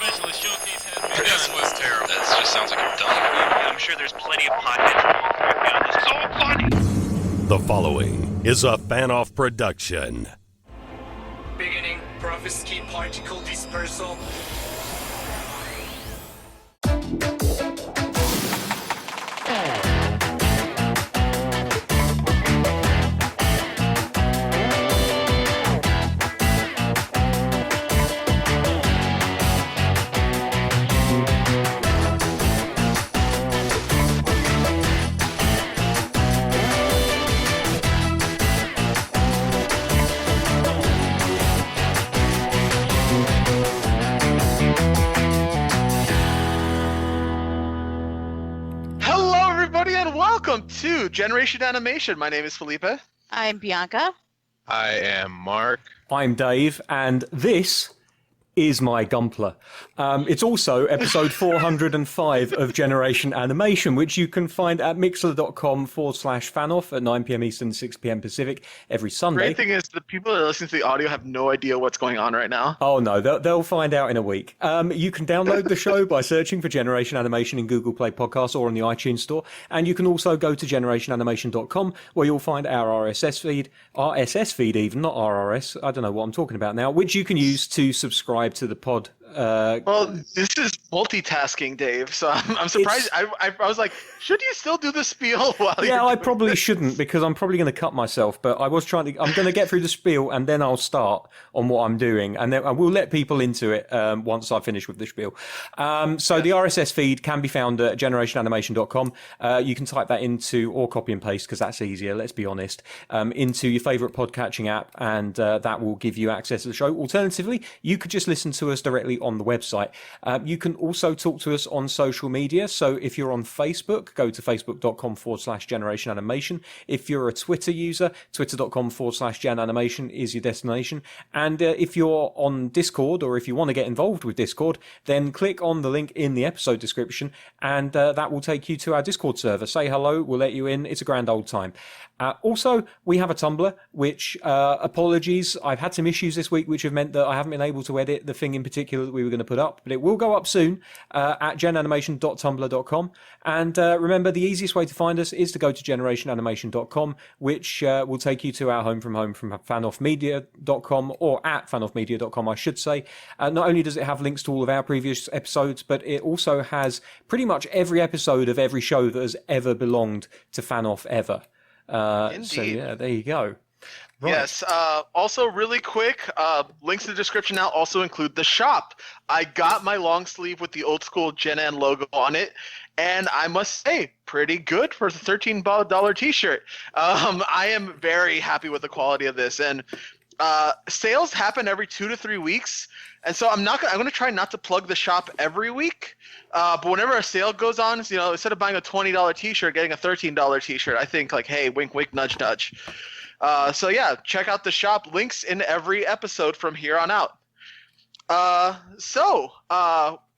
specialist showcase has begun. This was terrible. That just sounds like you're done. I'm sure there's plenty of podcasts beyond this. So funny! The following is a fan-off production. Beginning Prophecy Particle Dispersal. Welcome to Generation Animation. My name is Felipe. I'm Bianca. I am Mark. I'm Dave, and this is my Gunpla. It's also episode 405 of Generation Animation, which you can find at mixler.com/fanoff at 9 p.m. Eastern, 6 p.m. Pacific every Sunday. Great thing is the people that are listening to the audio have no idea what's going on right now. Oh no, they'll find out in a week. You can download the show by searching for Generation Animation in Google Play Podcasts or on the iTunes Store, and you can also go to generationanimation.com where you'll find our RSS feed even, not RRS, I don't know what I'm talking about now, which you can use to subscribe to the pod. Well, this is multitasking, Dave, so I'm surprised. I was like, should you still do the spiel while Yeah, I probably shouldn't, because I'm probably going to cut myself, but I'm going to get through the spiel, and then I'll start on what I'm doing, and then I will let people into it once I finish with the spiel. So the RSS feed can be found at generationanimation.com. You can type that into, or copy and paste, because that's easier, let's be honest, into your favourite podcatching app, and that will give you access to the show. Alternatively, you could just listen to us directly on the website. You can also talk to us on social media. So if you're on Facebook, go to facebook.com/Generation Animation. If you're a Twitter user, twitter.com/Gen Animation is your destination. And if you're on Discord, or if you want to get involved with Discord, then click on the link in the episode description, and that will take you to our Discord server. Say hello, we'll let you in. It's a grand old time. Also, we have a Tumblr, which, apologies, I've had some issues this week, which have meant that I haven't been able to edit the thing in particular that we were going to put up, but it will go up soon at genanimation.tumblr.com. And remember, the easiest way to find us is to go to generationanimation.com, which will take you to our home from fanoffmedia.com, or at fanoffmedia.com, I should say. Not only does it have links to all of our previous episodes, but it also has pretty much every episode of every show that has ever belonged to Fanoff ever. So yeah, there you go. Right. Yes. Also, really quick, links in the description now also include the shop. I got my long sleeve with the old school Gen An logo on it, and I must say, pretty good for the $13 t-shirt. I am very happy with the quality of this, and sales happen every 2 to 3 weeks, and so I'm going to try not to plug the shop every week. But whenever a sale goes on, instead of buying a $20 t-shirt, getting a $13 t-shirt, I think like, hey, wink, wink, nudge, nudge. So yeah, check out the shop. Links in every episode from here on out.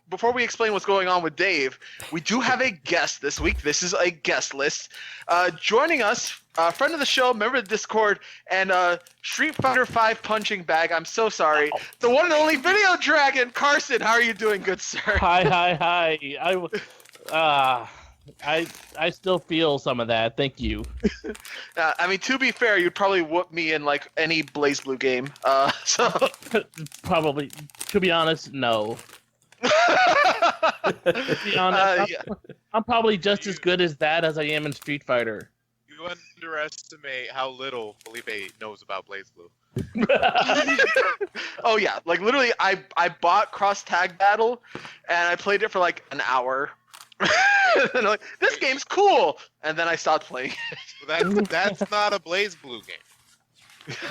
Before we explain what's going on with Dave, we do have a guest this week. This is a guest list. Joining us, friend of the show, member of the Discord, and Street Fighter V punching bag. I'm so sorry. The one and only Video Dragon, Carson. How are you doing, good sir? Hi. I still feel some of that. Thank you. To be fair, you'd probably whoop me in like any BlazBlue game. Probably. To be honest, no. To be honest, I'm probably just as good as that as I am in Street Fighter. You underestimate how little Felipe knows about BlazBlue. Oh yeah, like literally, I bought Cross Tag Battle, and I played it for like an hour. And I'm like, this game's cool, and then I stopped playing it. That's not a BlazBlue game.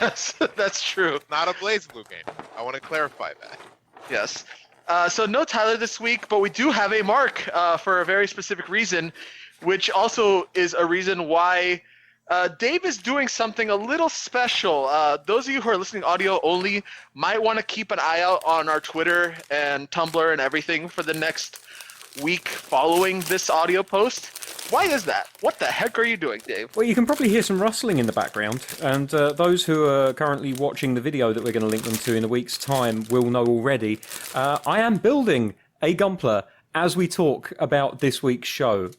Yes, that's true. Not a BlazBlue game. I want to clarify that. Yes. So no Tyler this week, but we do have a Mark for a very specific reason, which also is a reason why Dave is doing something a little special. Those of you who are listening audio only might want to keep an eye out on our Twitter and Tumblr and everything for the next week following this audio post. Why is that? What the heck are you doing, Dave? Well, you can probably hear some rustling in the background, and those who are currently watching the video that we're going to link them to in a week's time will know already. I am building a Gunpla as we talk about this week's show.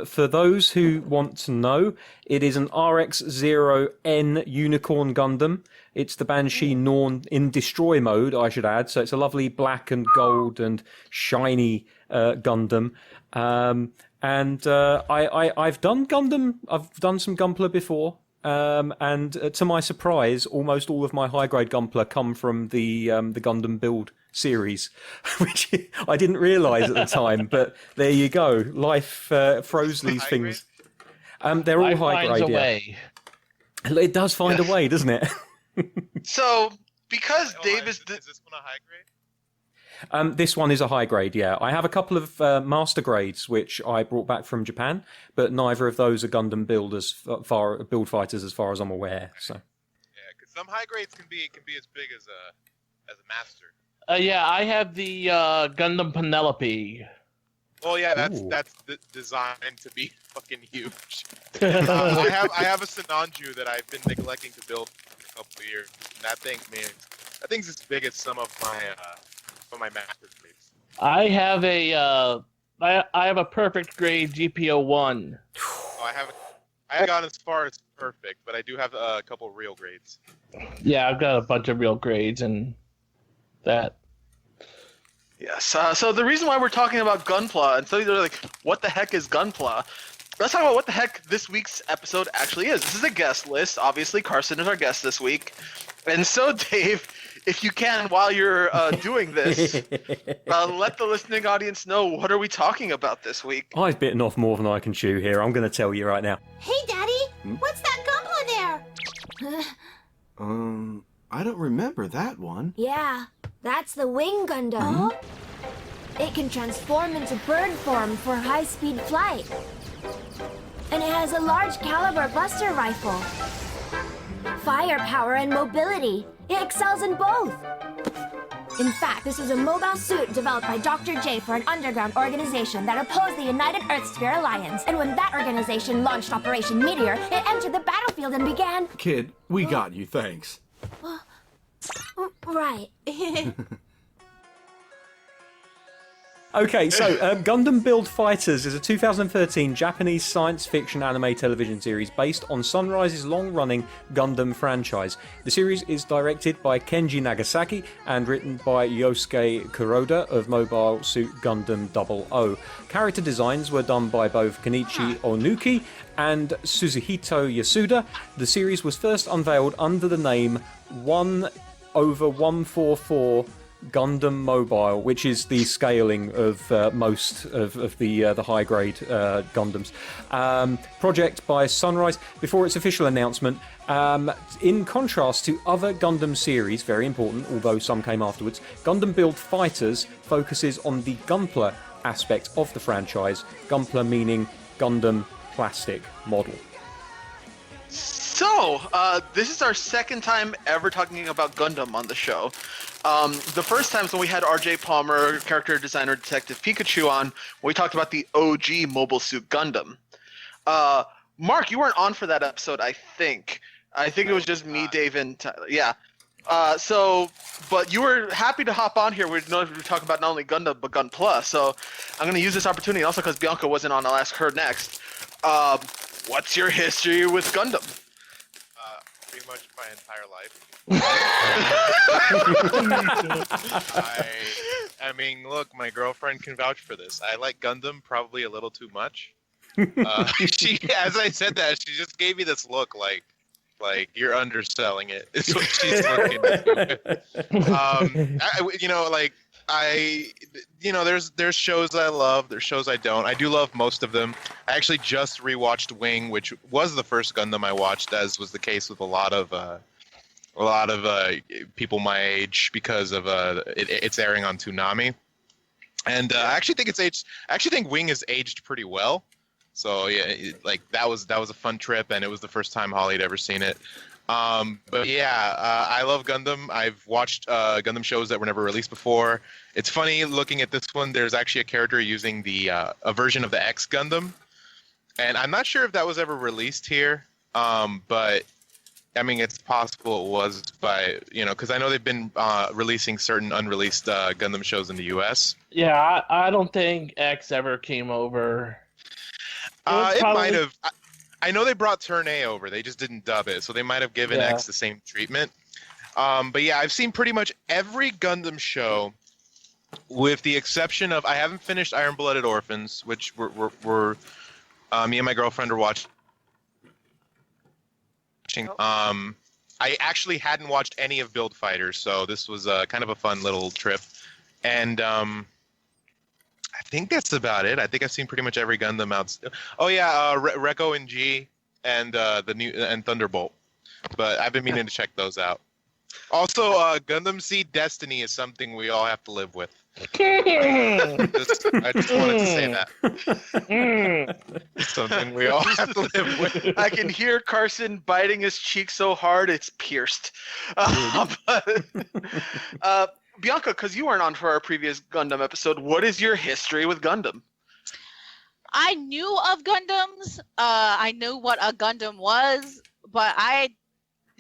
For those who want to know, it is an RX-0N Unicorn Gundam. It's the Banshee Norn in destroy mode, I should add. So it's a lovely black and gold and shiny Gundam. I've done Gundam. I've done some Gunpla before. And to my surprise, almost all of my high-grade Gunpla come from the Gundam build series, which I didn't realise at the time. But there you go. Life throws these things. They're all high-grade, yeah. It does find a way, doesn't it? So, because Dave is this one a high grade? This one is a high grade, yeah. I have a couple of master grades which I brought back from Japan, but neither of those are Gundam build fighters as far as I'm aware. So. Yeah, because some high grades can be as big as a master. Yeah, I have the Gundam Penelope. Well, yeah, that's designed to be fucking huge. I have a Sinanju that I've been neglecting to build for a couple of years. And that thing's as big as some of my master grades. I have a perfect grade GPO-1. Oh, I haven't gone as far as perfect, but I do have a couple real grades. Yeah, I've got a bunch of real grades and that. Yes. So the reason why we're talking about Gunpla, and so they're like, what the heck is Gunpla? Let's talk about what the heck this week's episode actually is. This is a guest list. Obviously, Carson is our guest this week. And so, Dave, if you can, while you're doing this, let the listening audience know, what are we talking about this week? I've bitten off more than I can chew here. I'm going to tell you right now. Hey, Daddy! What's that Gunpla there? I don't remember that one. Yeah, that's the Wing Gundam. It can transform into bird form for high-speed flight. And it has a large caliber buster rifle. Firepower and mobility. It excels in both. In fact, this was a mobile suit developed by Dr. J for an underground organization that opposed the United Earthsphere Alliance. And when that organization launched Operation Meteor, it entered the battlefield and began... Kid, we got you, thanks. Right. Okay, so Gundam Build Fighters is a 2013 Japanese science fiction anime television series based on Sunrise's long-running Gundam franchise. The series is directed by Kenji Nagasaki and written by Yosuke Kuroda of Mobile Suit Gundam 00. Character designs were done by both Kenichi Onuki and Suzuhito Yasuda. The series was first unveiled under the name 1/144 Gundam Mobile, which is the scaling of most of the high-grade Gundams. Project by Sunrise. Before its official announcement, in contrast to other Gundam series, very important, although some came afterwards, Gundam Build Fighters focuses on the Gunpla aspect of the franchise. Gunpla meaning Gundam plastic model. So, this is our second time ever talking about Gundam on the show. The first time when we had RJ Palmer, character designer Detective Pikachu, on, we talked about the OG Mobile Suit Gundam. Mark, you weren't on for that episode, I think. I think it was just me, Dave, and Tyler. Yeah. But you were happy to hop on here. We know we were talking about not only Gundam, but Gunpla. So I'm going to use this opportunity, also because Bianca wasn't on, I'll ask her next. What's your history with Gundam? Pretty much my entire life. I mean, look, my girlfriend can vouch for this. I like Gundam probably a little too much. She, as I said that, she just gave me this look like you're underselling it. Is what she's looking at. There's shows I love, there's shows I don't. I do love most of them. I actually just rewatched Wing, which was the first Gundam I watched, as was the case with a lot of people my age, because of it's airing on Toonami. And I actually think Wing is aged pretty well. So yeah, that was a fun trip, and it was the first time Holly had ever seen it. But yeah, I love Gundam. I've watched Gundam shows that were never released before. It's funny looking at this one. There's actually a character using a version of the X Gundam, and I'm not sure if that was ever released here. But I mean, it's possible it was by because I know they've been releasing certain unreleased Gundam shows in the U.S. Yeah, I don't think X ever came over. It might have. I know they brought Turn A over. They just didn't dub it, so they might have given X the same treatment. But yeah, I've seen pretty much every Gundam show, with the exception of I haven't finished Iron Blooded Orphans, which we're me and my girlfriend are watching. I actually hadn't watched any of Build Fighters, so this was kind of a fun little trip. And I think that's about it. I think I've seen pretty much every Gundam out. Oh yeah, Rekko and G and the new and Thunderbolt. But I've been meaning to check those out. Also, Gundam Seed Destiny is something we all have to live with. I just wanted to say that. Something we all have to live with. I can hear Carson biting his cheek so hard it's pierced. Bianca, because you weren't on for our previous Gundam episode, what is your history with Gundam? I knew of Gundams. I knew what a Gundam was, but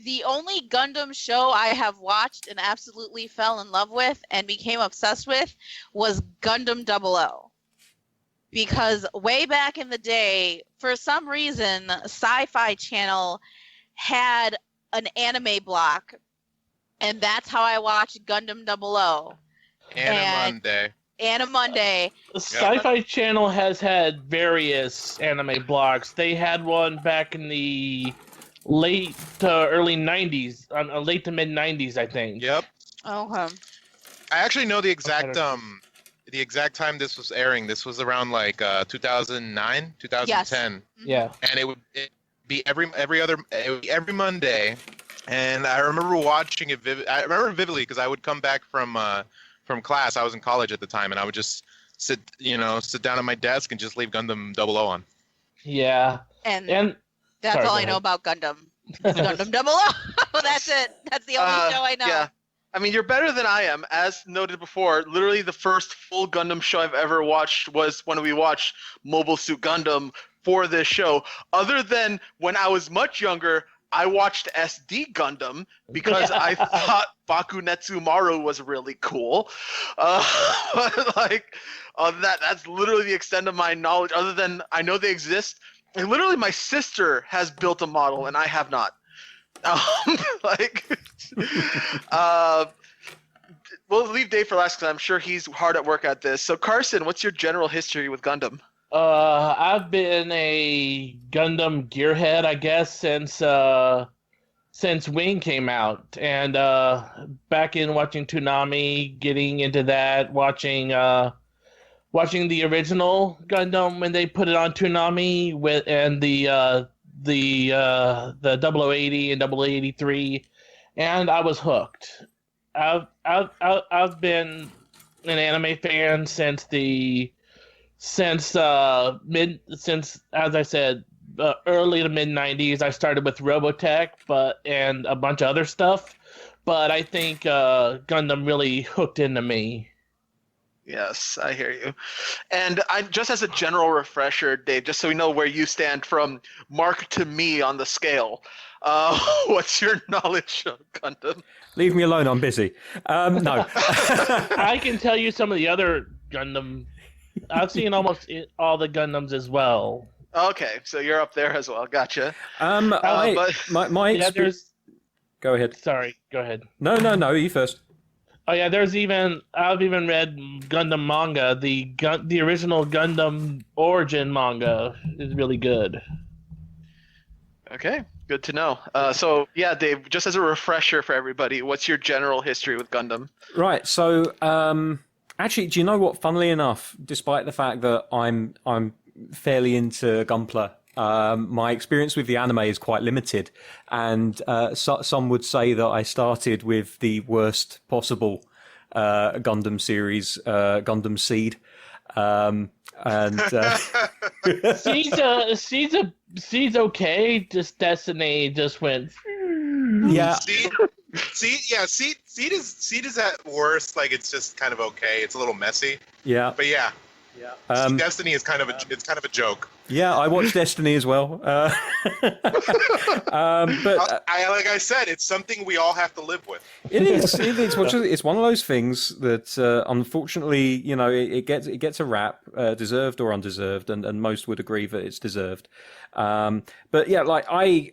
the only Gundam show I have watched and absolutely fell in love with and became obsessed with was Gundam 00. Because way back in the day, for some reason, Sci-Fi Channel had an anime block, and that's how I watched Gundam 00. Monday. Sci-Fi Channel has had various anime blocks. They had one back in the late to early 90s, late to mid 90s, I think. Yep. Okay. I actually know the exact time this was airing. This was around like 2009, 2010. Yes. Yeah. And it would be every Monday. And I remember watching it. I remember vividly because I would come back from class. I was in college at the time, and I would just sit down at my desk and just leave Gundam 00 on. Yeah. And that's all I know about Gundam. Gundam 00. That's it. That's the only show I know. Yeah. I mean, you're better than I am. As noted before, literally the first full Gundam show I've ever watched was when we watched Mobile Suit Gundam for this show. Other than when I was much younger, I watched SD Gundam because I thought Baku Netsumaru was really cool. That's literally the extent of my knowledge. Other than I know they exist. And literally, my sister has built a model, and I have not. We'll leave Dave for last because I'm sure he's hard at work at this. So, Carson, what's your general history with Gundam? I've been a Gundam gearhead, I guess, since Wing came out, and back in watching Toonami, getting into that, watching the original Gundam when they put it on Toonami and the 0080 and 0083, and I was hooked. I've been an anime fan since as I said, early to mid 90s. I started with Robotech, and a bunch of other stuff, but I think Gundam really hooked into me. Yes, I hear you. And just as a general refresher, Dave, just so we know where you stand from Mark to me on the scale, what's your knowledge of Gundam? Leave me alone, I'm busy. No. I can tell you some of the other Gundam. I've seen almost all the Gundams as well. Okay, so you're up there as well. Gotcha. My experience... Go ahead. Sorry, go ahead. No, you first. Oh yeah, I've even read Gundam manga. The original Gundam Origin manga is really good. Okay, good to know. So yeah, Dave, just as a refresher for everybody, what's your general history with Gundam? Right. So actually, do you know what? Funnily enough, despite the fact that I'm fairly into Gunpla, my experience with the anime is quite limited, and some would say that I started with the worst possible Gundam series, Gundam Seed, and Seed's okay. Just Destiny just went. Yeah. Seed is at worst. Like it's just kind of okay. It's a little messy. Yeah. But yeah. Seed Destiny is kind of a joke. Yeah, I watched Destiny as well. But like I said, it's something we all have to live with. It is. It's one of those things that, unfortunately, it gets a rap, deserved or undeserved, and most would agree that it's deserved. But yeah, like I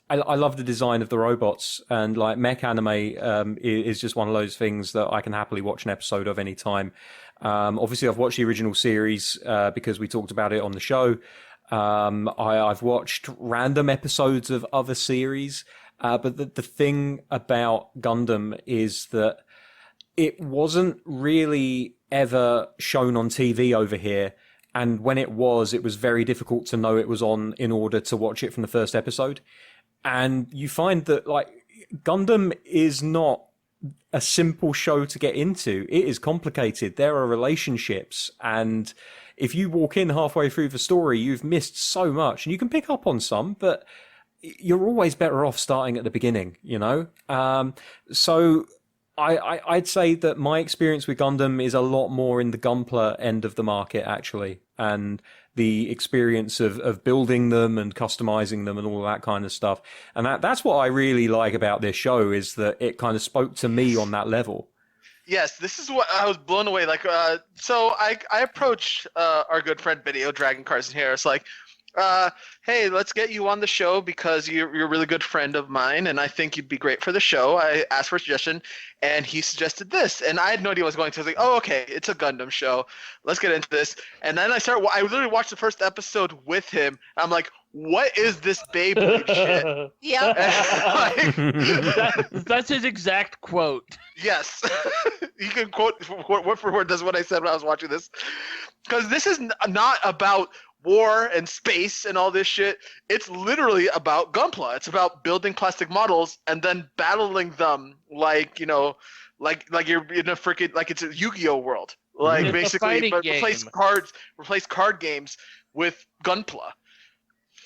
love the design of the robots, and like mech anime is just one of those things that I can happily watch an episode of any time. Obviously, I've watched the original series because we talked about it on the show. I've watched random episodes of other series, but the thing about Gundam is that it wasn't really ever shown on TV over here. And when it was very difficult to know it was on in order to watch it from the first episode. And you find that, like, Gundam is not a simple show to get into. It is complicated. There are relationships, and if you walk in halfway through the story, you've missed so much. And you can pick up on some, but you're always better off starting at the beginning, So I'd say that my experience with Gundam is a lot more in the Gunpla end of the market, actually, and the experience of building them and customizing them and all that kind of stuff. And that's what I really like about this show, is that it kind of spoke to me on that level. Yes, this is what I was blown away. Like, so I approached our good friend Video Dragon Carson Harris, like, hey, let's get you on the show because you're a really good friend of mine, and I think you'd be great for the show. I asked for a suggestion, and he suggested this, and I had no idea what I was going to. I was like, oh, okay, it's a Gundam show. Let's get into this. And then I literally watched the first episode with him. I'm like, what is this Beyblade shit? Yep. That's his exact quote. Yes. You can quote word for word. That's what I said when I was watching this. Because this is not about war and space and all this shit. It's literally about Gunpla. It's about building plastic models and then battling them like you're in a freaking, like it's a Yu-Gi-Oh world. Like, it's basically, but game. replace card games with Gunpla.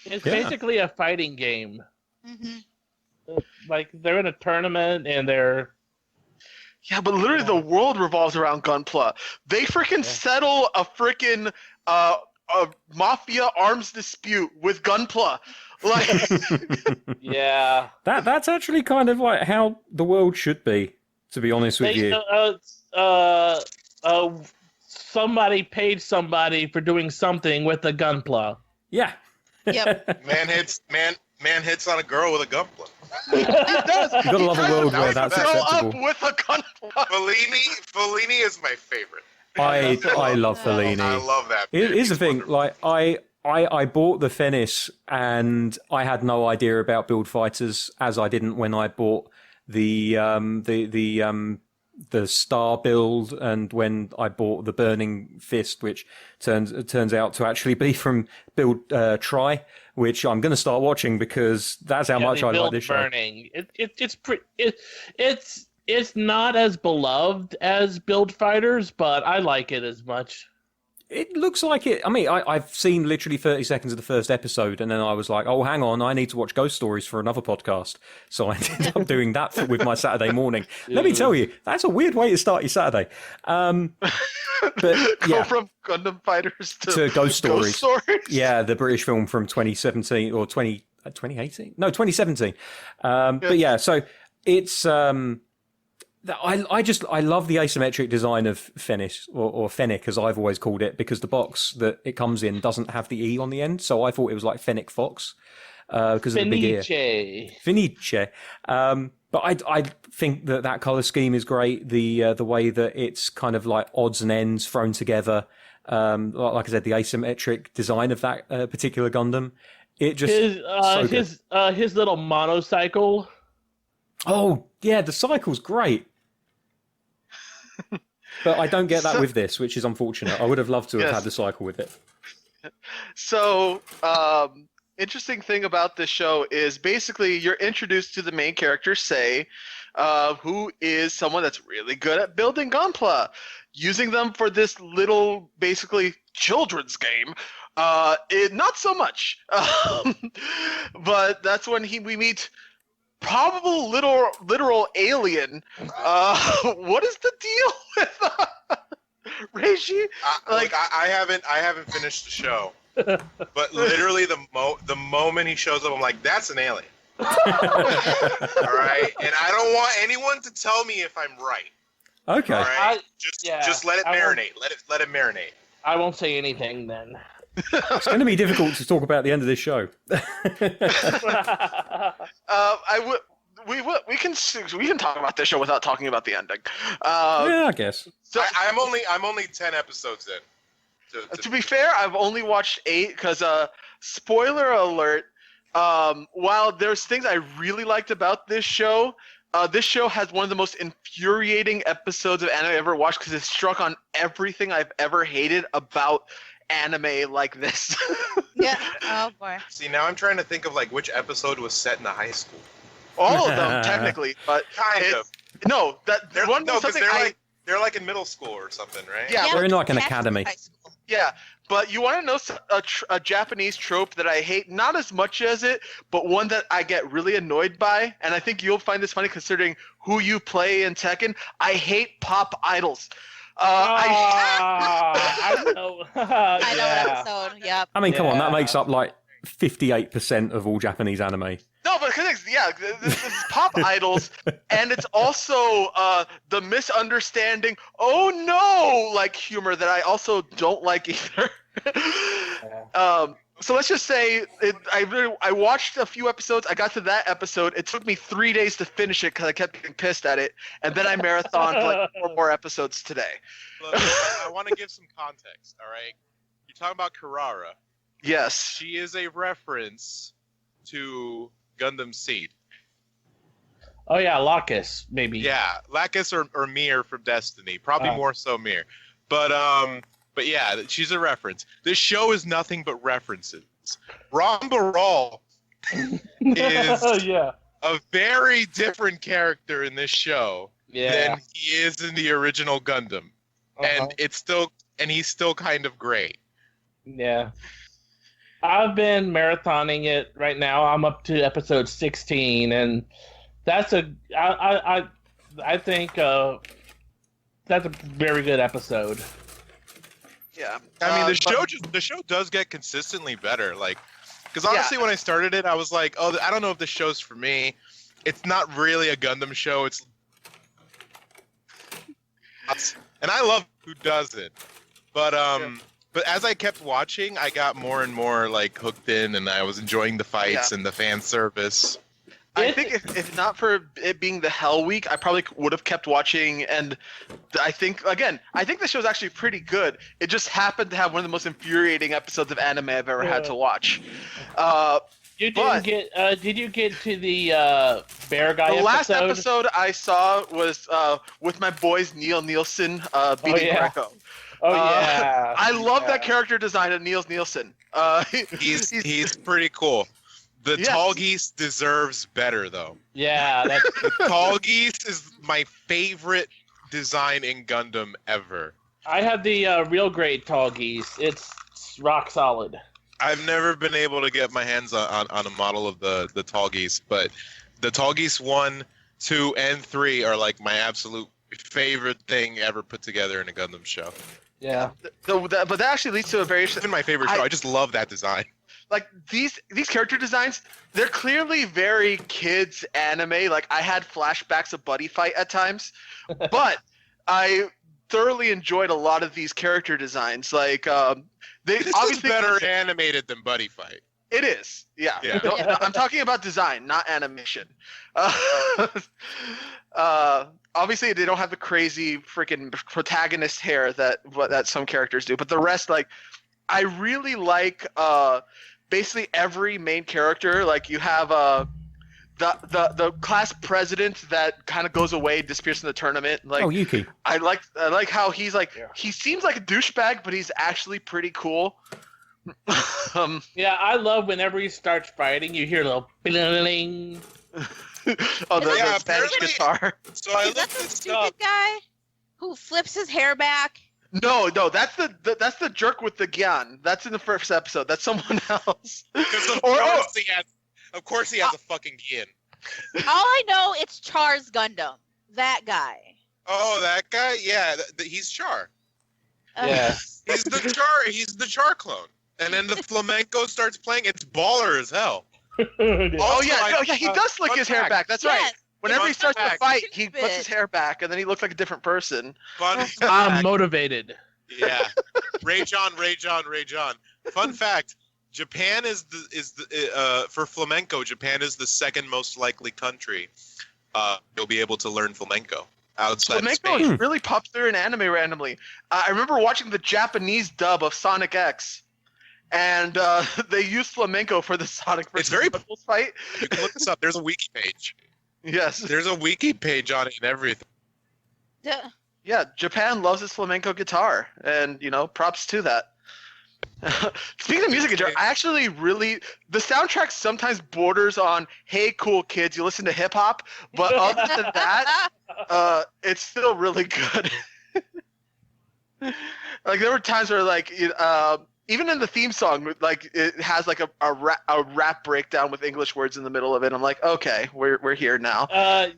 It's basically a fighting game. Mm-hmm. Like, they're in a tournament and they're... Yeah, but literally the world revolves around Gunpla. They freaking settle a freaking a mafia arms dispute with Gunpla. Like, yeah. That's actually kind of like how the world should be, to be honest with you. Somebody paid somebody for doing something with the Gunpla. Yeah. Yep. Man hits on a girl with a Gunpla. it does. You gotta love a world where that's acceptable. Up with a Gunpla. Fellini is my favorite. I love Fellini. I love that. Here's the thing, like I bought the Fennis and I had no idea about build fighters, as I didn't when I bought the Star build, and when I bought the Burning Fist, which turns out to actually be from build Try, which I'm going to start watching because that's how much I like this show. Burning. It's not as beloved as Build Fighters, but I like it as much. It looks like it. I mean, I've seen literally 30 seconds of the first episode, and then I was like, oh, hang on, I need to watch Ghost Stories for another podcast. So I ended up doing that with my Saturday morning. Let me tell you, that's a weird way to start your Saturday. But Go from Gundam Fighters to Ghost Stories. Ghost Stories. Yeah, the British film from 2017 or 2018? No, 2017. But yeah, so it's... I love the asymmetric design of Fennis, or Fennec as I've always called it, because the box that it comes in doesn't have the E on the end, so I thought it was like Fennec Fox because of the big ear. Fenice. But I think that color scheme is great. The way that it's kind of like odds and ends thrown together. Like I said, the asymmetric design of that particular Gundam. It just his little monocycle. Oh yeah, the cycle's great. But I don't get that with this, which is unfortunate. I would have loved to have had the cycle with it. So, interesting thing about this show is basically you're introduced to the main character, Sei, who is someone that's really good at building Gunpla. Using them for this little, basically, children's game. Not so much. But that's when we meet probable literal alien. What is the deal with Reishi? I haven't finished the show, but literally the moment he shows up, I'm like, that's an alien. All right, and I don't want anyone to tell me if I'm right. Okay. All right, just let it marinate. Let it marinate. I won't say anything then. It's going to be difficult to talk about the end of this show. We can talk about this show without talking about the ending. Yeah, I guess. So I'm only 10 episodes in. To be fair, I've only watched 8 because spoiler alert. While there's things I really liked about this show has one of the most infuriating episodes of anime I've ever watched because it struck on everything I've ever hated about anime like this. Yeah. Oh boy. See, now I'm trying to think of like which episode was set in a high school. All of them technically, but kind of. No, they're one was something they're like in middle school or something, right? Yeah, they're in like an academy. Yeah, but you want to know a Japanese trope that I hate, not as much as it, but one that I get really annoyed by, and I think you'll find this funny considering who you play in Tekken. I hate pop idols. I know that episode. Yep. I mean, come on, that makes up like 58% of all Japanese anime. No, but this is pop idols, and it's also the misunderstanding, oh no, like humor that I also don't like either. So let's just say I watched a few episodes. I got to that episode. It took me 3 days to finish it because I kept getting pissed at it, and then I marathoned like 4 more episodes today. Look, I want to give some context. All right, you're talking about Carrara. Yes, she is a reference to Gundam Seed. Oh yeah, Lacus maybe. Yeah, Lacus or Mir from Destiny, probably more so Mir, but yeah, she's a reference. This show is nothing but references. Rambaral is a very different character in this show than he is in the original Gundam, and he's still kind of great. Yeah. I've been marathoning it right now. I'm up to episode 16, and that's I think that's a very good episode. Yeah, I mean the show does get consistently better. Like, because honestly, when I started it, I was like, oh, I don't know if this show's for me. It's not really a Gundam show. And I love who does it, but But as I kept watching, I got more and more like hooked in, and I was enjoying the fights and the fan service. I think if not for it being the Hell Week, I probably would have kept watching. And I think the show's actually pretty good. It just happened to have one of the most infuriating episodes of anime I've ever had to watch. Did you get to the bear guy episode? The last episode I saw was with my boys Neil Nielsen beating Greco. Oh yeah, I love that character design of Niels Nielsen. He's pretty cool. The Tall Geese deserves better though. Yeah, the Tall Geese is my favorite design in Gundam ever. I have the real great Tall Geese. It's rock solid. I've never been able to get my hands on a model of the Tall Geese, but the Tall Geese 1, 2, and 3 are like my absolute favorite thing ever put together in a Gundam show. Yeah. But that actually leads to a very... It's been my favorite show. I just love that design. Like, these character designs, they're clearly very kids anime. Like, I had flashbacks of Buddy Fight at times. But I thoroughly enjoyed a lot of these character designs. Like, this obviously is better animated than Buddy Fight. It is. Yeah. I'm talking about design, not animation. Obviously, they don't have the crazy freaking protagonist hair that some characters do, but the rest, like, I really like basically every main character. Like, you have the class president that kind of goes away, disappears in the tournament. Like, Yuki. I like how he's like he seems like a douchebag, but he's actually pretty cool. Yeah, I love whenever he starts fighting, you hear a little bling. the Spanish guitar. So I is that the stupid guy who flips his hair back? No, that's the jerk with the gyan. That's in the first episode. That's someone else. Of course he has a fucking gyan. I know, it's Char's Gundam. That guy. Oh, that guy? Yeah, he's Char. Yeah. He's the Char. He's the Char clone. And then the flamenco starts playing. It's baller as hell. Oh yeah, he does slick his hair back. That's right. Whenever he starts to fight, he puts his hair back, and then he looks like a different person. I'm motivated. Yeah, Ray John. Fun fact: Japan is for flamenco. Japan is the second most likely country you'll be able to learn flamenco outside Flamenco Spain. is really popular in anime randomly. I remember watching the Japanese dub of Sonic X. And they use flamenco for the Sonic versus Knuckles fight. You can look this up. There's a wiki page. Yes. There's a wiki page on it and everything. Yeah, Japan loves its flamenco guitar, and props to that. Speaking of music, I actually really the soundtrack sometimes borders on "Hey, cool kids, you listen to hip hop," but other than that, it's still really good. Like there were times where even in the theme song, like it has like a rap breakdown with English words in the middle of it. I'm like, okay, we're here now.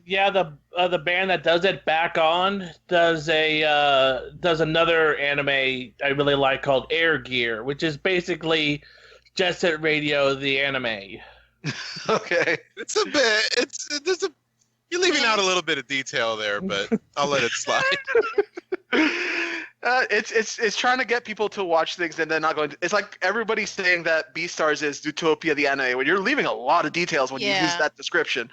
Yeah, the band that does it, Back On, does another anime I really like called Air Gear, which is basically Jet Set Radio, the anime. Okay, it's a bit. You're leaving out a little bit of detail there, but I'll let it slide. It's trying to get people to watch things and then not going to. It's like everybody saying that Beastars is Zootopia the anime, when you're leaving a lot of details when you use that description.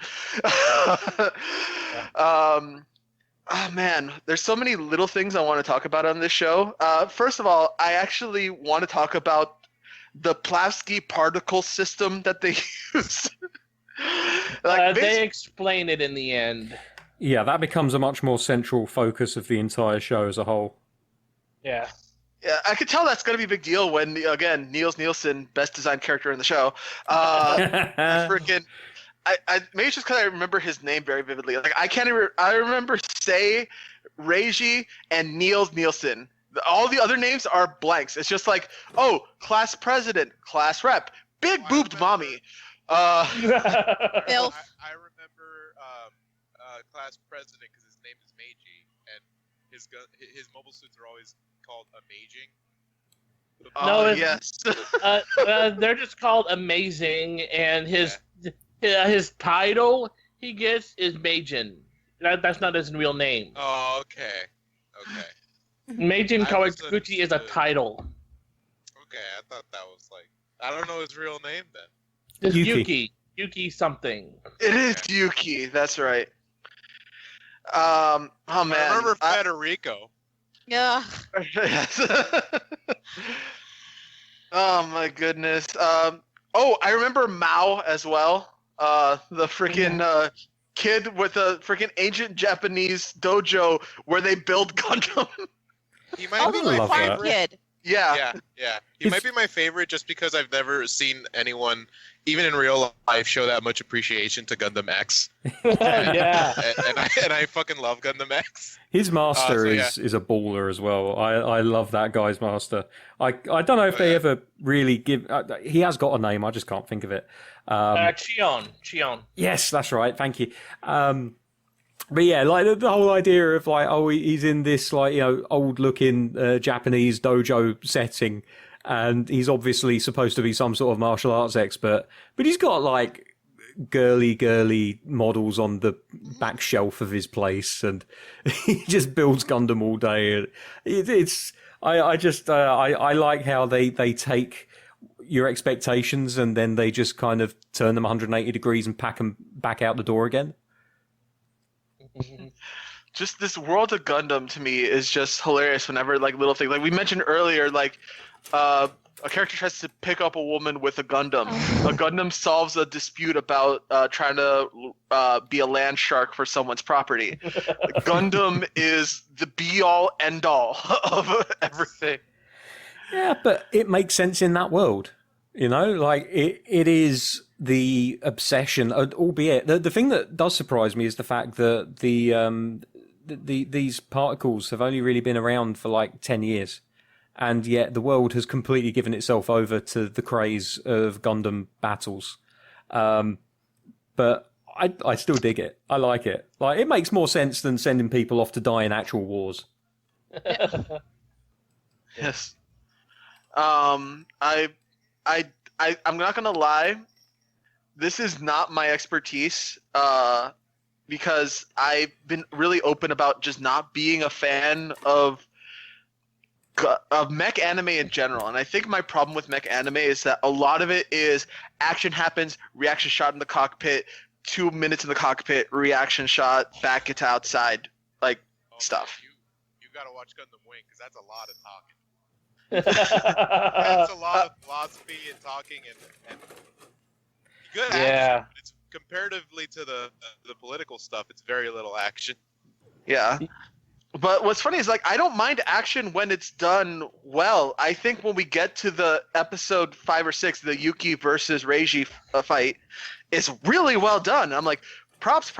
Oh man, there's so many little things I want to talk about on this show. First of all, I actually want to talk about the Plavsky particle system that they use. They explain it in the end. Yeah, that becomes a much more central focus of the entire show as a whole. Yeah. Yeah, I could tell that's going to be a big deal when, again, Niels Nielsen, best designed character in the show. Freaking, maybe it's just because I remember his name very vividly. Like I remember Say, Reiji, and Niels Nielsen. All the other names are blanks. It's just like, oh, class president, class rep, big boobed mommy. Filth. I remember class president because his name is Meiji, and his mobile suits are always called Amazing. No, yes. They're just called Amazing, and his title he gets is Majin. That's not his real name. Oh, okay. Majin Kawaguchi is a title. Okay, I thought that was like, I don't know his real name then. It's Yuki something. It is Yuki. That's right. Oh man. I remember Federico. Yeah. Oh my goodness. I remember Mao as well. The freaking kid with a freaking ancient Japanese dojo where they build Gundam. He might be my favorite. Kid. Yeah. He might be my favorite just because I've never seen anyone, even in real life, show that much appreciation to Gundam X. Yeah. And I fucking love Gundam X. His master is a baller as well. I love that guy's master. I don't know if they ever really give. He has got a name. I just can't think of it. Chion. Yes, that's right. Thank you. But yeah, like the whole idea of like, oh, he's in this like old looking Japanese dojo setting, and he's obviously supposed to be some sort of martial arts expert, but he's got like girly models on the back shelf of his place, and he just builds Gundam all day. I like how they take your expectations and then they just kind of turn them 180 degrees and pack them back out the door again. Just this world of Gundam to me is just hilarious whenever like little things like we mentioned earlier, like a character tries to pick up a woman with a Gundam. A Gundam solves a dispute about trying to be a land shark for someone's property. Gundam is the be-all, end-all of everything. Yeah, but it makes sense in that world. Like it is the obsession, albeit the thing that does surprise me is the fact that these particles have only really been around for like 10 years. And yet the world has completely given itself over to the craze of Gundam battles. But I still dig it. I like it. Like, it makes more sense than sending people off to die in actual wars. Yes. I'm not gonna lie. This is not my expertise. Because I've been really open about just not being a fan of mech anime in general, and I think my problem with mech anime is that a lot of it is action happens, reaction shot in the cockpit, 2 minutes in the cockpit, reaction shot, back it outside, like stuff. You gotta watch Gundam Wing because that's a lot of talking. That's a lot of philosophy and talking and good action. But it's comparatively to the political stuff, it's very little action. Yeah. But what's funny is, like, I don't mind action when it's done well. I think when we get to the episode 5 or 6, the Yuki versus Reiji fight, it's really well done. I'm like, props.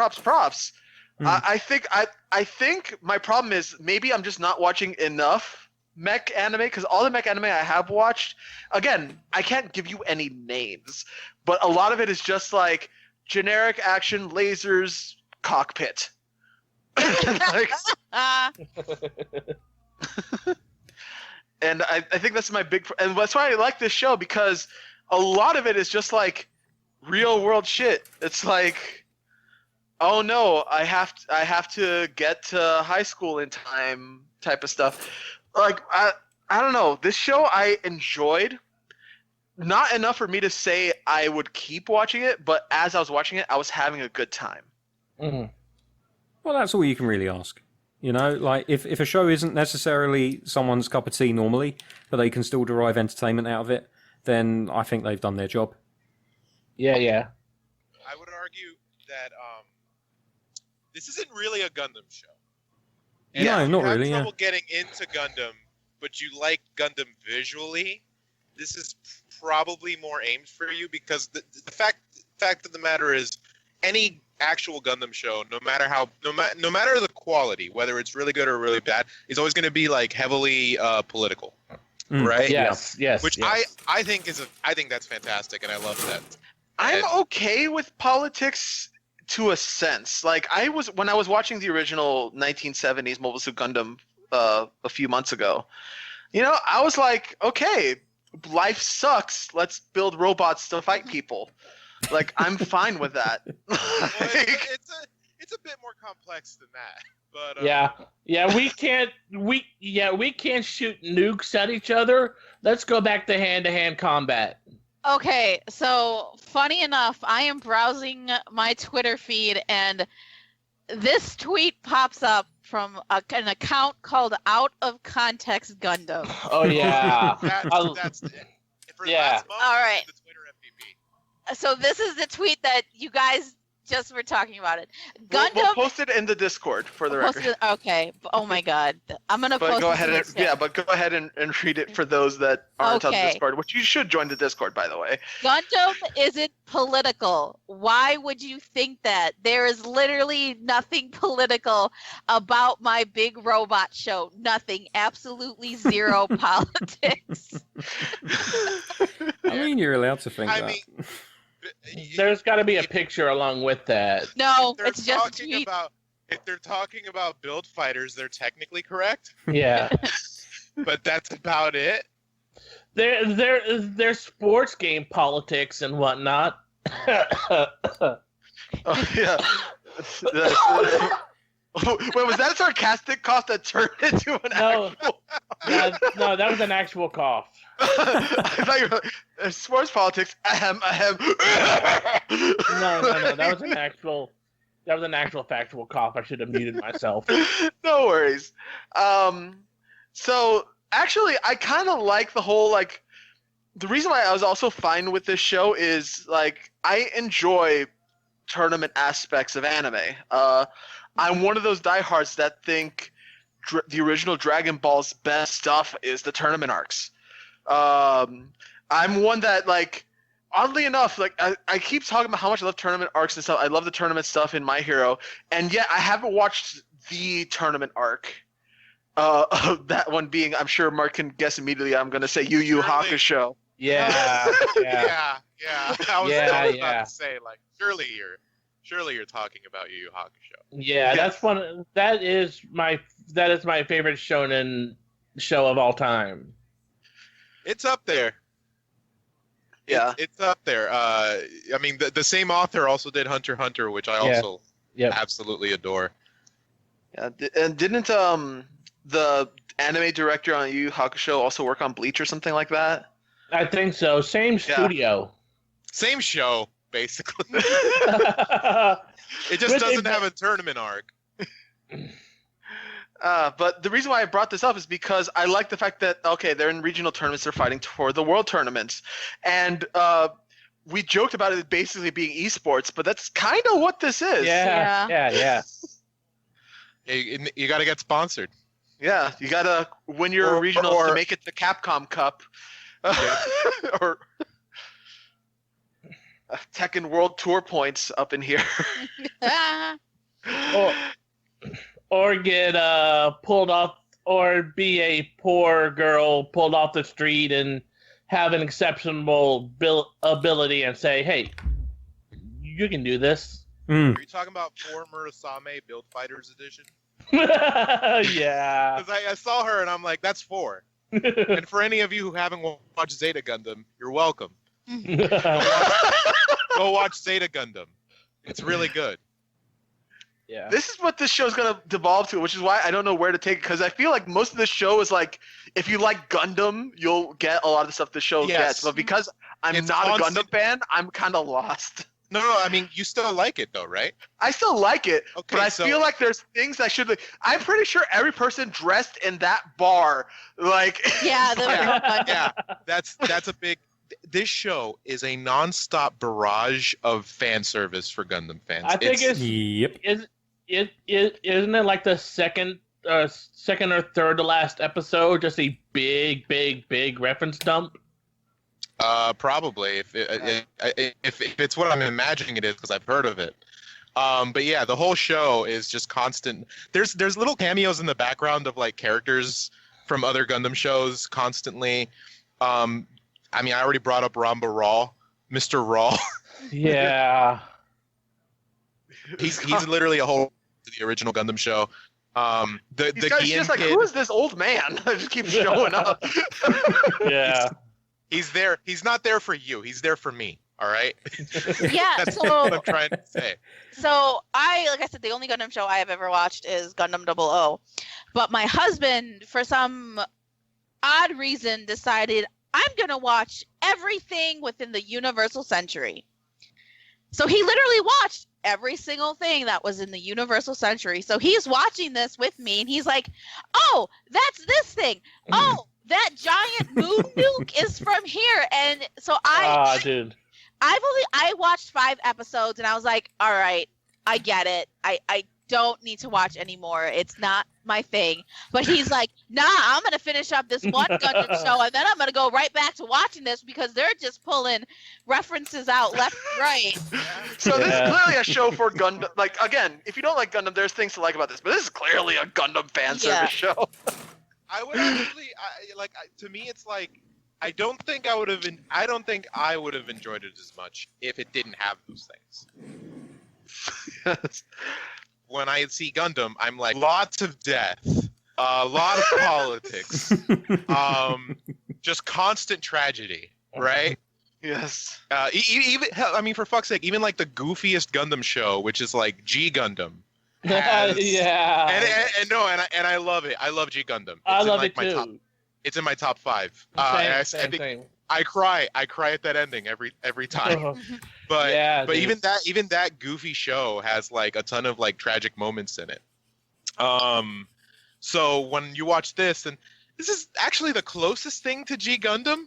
I think my problem is maybe I'm just not watching enough mech anime, because all the mech anime I have watched, again, I can't give you any names, but a lot of it is just like generic action, lasers, cockpit. Like, and I think that's my big, and that's why I like this show, because a lot of it is just like real world shit. It's like, oh no, I have to get to high school in time type of stuff. Like, I don't know, this show I enjoyed. Not enough for me to say I would keep watching it, but as I was watching it, I was having a good time. Mm-hmm. Well, that's all you can really ask. You know, like, if a show isn't necessarily someone's cup of tea normally, but they can still derive entertainment out of it, then I think they've done their job. Yeah. I would argue that this isn't really a Gundam show. And no, not really. If you have trouble getting into Gundam, but you like Gundam visually, this is probably more aimed for you, because the fact of the matter is, any actual Gundam show, no matter the quality, whether it's really good or really bad, is always going to be like heavily political, right? Yes. Which I think that's fantastic, and I love that. I'm okay with politics to a sense. Like, when I was watching the original 1970s Mobile Suit Gundam a few months ago, you know, I was like, okay, life sucks. Let's build robots to fight people. Like, I'm fine with that. Well, it's a bit more complex than that. But we can't shoot nukes at each other. Let's go back to hand-to-hand combat. Okay, so funny enough, I am browsing my Twitter feed, and this tweet pops up from an account called Out of Context Gundam. Oh yeah. That's it. Yeah. All right. So this is the tweet that you guys just were talking about it. Gundam. We'll post it in the Discord for the record. Okay. Oh my God. I'm gonna post. Go ahead and read it for those that aren't on the Discord, which you should join the Discord, by the way. Gundam isn't political. Why would you think that? There is literally nothing political about my big robot show. Nothing. Absolutely zero politics. I mean, you're allowed to think that. There's got to be a picture along with that. No, it's just a tweet. If they're talking about build fighters, they're technically correct. Yeah. But that's about it. There's sports game politics and whatnot. Oh, yeah. Wait, was that a sarcastic cough that turned into an actual? No, that was an actual cough. I thought you were like, sports politics. Ahem. No. That was an actual factual cough. I should have muted myself. No worries. So actually, I kind of like the whole, like, the reason why I was also fine with this show is, like, I enjoy tournament aspects of anime. I'm one of those diehards that think the original Dragon Ball's best stuff is the tournament arcs. I'm one that, like, oddly enough, like, I keep talking about how much I love tournament arcs and stuff. I love the tournament stuff in My Hero, and yet I haven't watched the tournament arc. That one being, I'm sure Mark can guess immediately, I'm going to say Yu Yu Hakusho. Yeah. Yeah. I was about to say, like, surely you're. Surely you're talking about Yu Yu Hakusho. Yeah, Yes. that is my favorite shonen show of all time. It's up there. Yeah. It's up there. I mean, the same author also did Hunter x Hunter, which I also absolutely adore. Yeah, and didn't the anime director on Yu Yu Hakusho also work on Bleach or something like that? I think so. Same studio. Same show, basically. It It just doesn't have a tournament arc. But the reason why I brought this up is because I like the fact that, okay, they're in regional tournaments, they're fighting for the world tournaments. And we joked about it basically being esports, but that's kind of what this is. Yeah. You got to get sponsored. Yeah, you got to win your regionals to make it to Capcom Cup. Or Tekken World Tour points up in here. or get pulled off, or be a poor girl pulled off the street and have an exceptional ability and say, "Hey, you can do this." Are you talking about former Asame Build Fighters Edition? Yeah. Because I saw her and I'm like, that's 4. And for any of you who haven't watched Zeta Gundam, you're welcome. Go watch Zeta Gundam. It's really good. Yeah. This is what this show's going to devolve to, which is why I don't know where to take it, because I feel like most of the show is like, if you like Gundam, you'll get a lot of the stuff the show gets. But because I'm not a Gundam fan, I'm kind of lost. No, I mean, you still like it though, right? I still like it, Okay, but I so- feel like there's things I should. I'm pretty sure every person dressed in that bar, like Yeah, that's a big. This show is a nonstop barrage of fan service for Gundam fans. I think isn't it like the second or third to last episode, just a big reference dump? Probably if it's what I'm imagining it is, because I've heard of it. But yeah, the whole show is just constant. There's little cameos in the background of like characters from other Gundam shows constantly. I mean, I already brought up Ramba Raw, Mr. Raw. Yeah. he's literally a whole the original Gundam show. The He's just like, who is this old man? I just keep showing up. Yeah. He's there. He's not there for you. He's there for me. All right. Yeah. That's So what I'm trying to say. So like I said, the only Gundam show I have ever watched is Gundam 00. But my husband, for some odd reason, decided I'm gonna watch everything within the Universal Century. So he literally watched every single thing that was in the Universal Century. So he's watching this with me, and he's like, "Oh, that's this thing. Oh, that giant moon nuke is from here." And so dude. I watched 5 episodes, and I was like, all right, I get it. I don't need to watch anymore. It's not my thing. But he's like, nah, I'm going to finish up this one Gundam show, and then I'm going to go right back to watching this, because they're just pulling references out left and right. So this is clearly a show for Gundam. Like, again, if you don't like Gundam, there's things to like about this, but this is clearly a Gundam fan service show. I would actually, to me, it's like, I don't think I would have enjoyed it as much if it didn't have those things. When I see Gundam, I'm like, lots of death, a lot of politics, just constant tragedy, right? Yes. Even, I mean, for fuck's sake, even like the goofiest Gundam show, which is like G Gundam. Yeah. And I love it. I love G Gundam. I love it too. It's in my top 5. Same. I cry at that ending every time. But even that goofy show has like a ton of like tragic moments in it. So when you watch this, and this is actually the closest thing to G Gundam.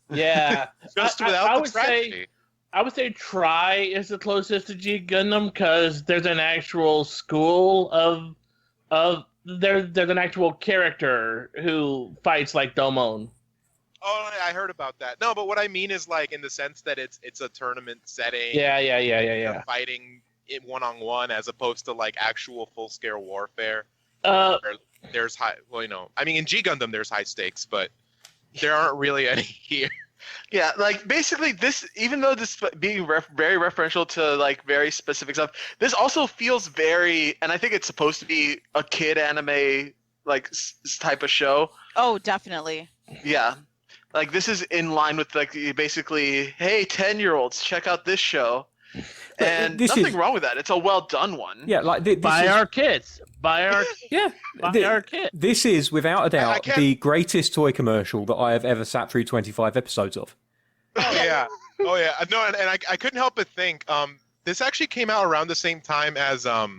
Yeah. Just without the tragedy. I would say Try is the closest to G Gundam, because there's an actual school of there's an actual character who fights like Domon. Oh, I heard about that. No, but what I mean is like in the sense that it's a tournament setting. Yeah. You're fighting it one-on-one as opposed to like actual full-scale warfare. There's high. Well, I mean, in G Gundam there's high stakes, but there aren't really any here. Yeah, like basically this, even though this being very referential to like very specific stuff, this also feels very, and I think it's supposed to be a kid anime like type of show. Oh, definitely. Yeah, like this is in line with like basically, hey, 10-year-olds, check out this show, and nothing wrong with that. It's a well done one. Yeah, like Buy our kids. Buy our kids. This is without a doubt the greatest toy commercial that I have ever sat through 25 episodes of. Oh yeah, oh yeah. No, and I couldn't help but think this actually came out around the same time as a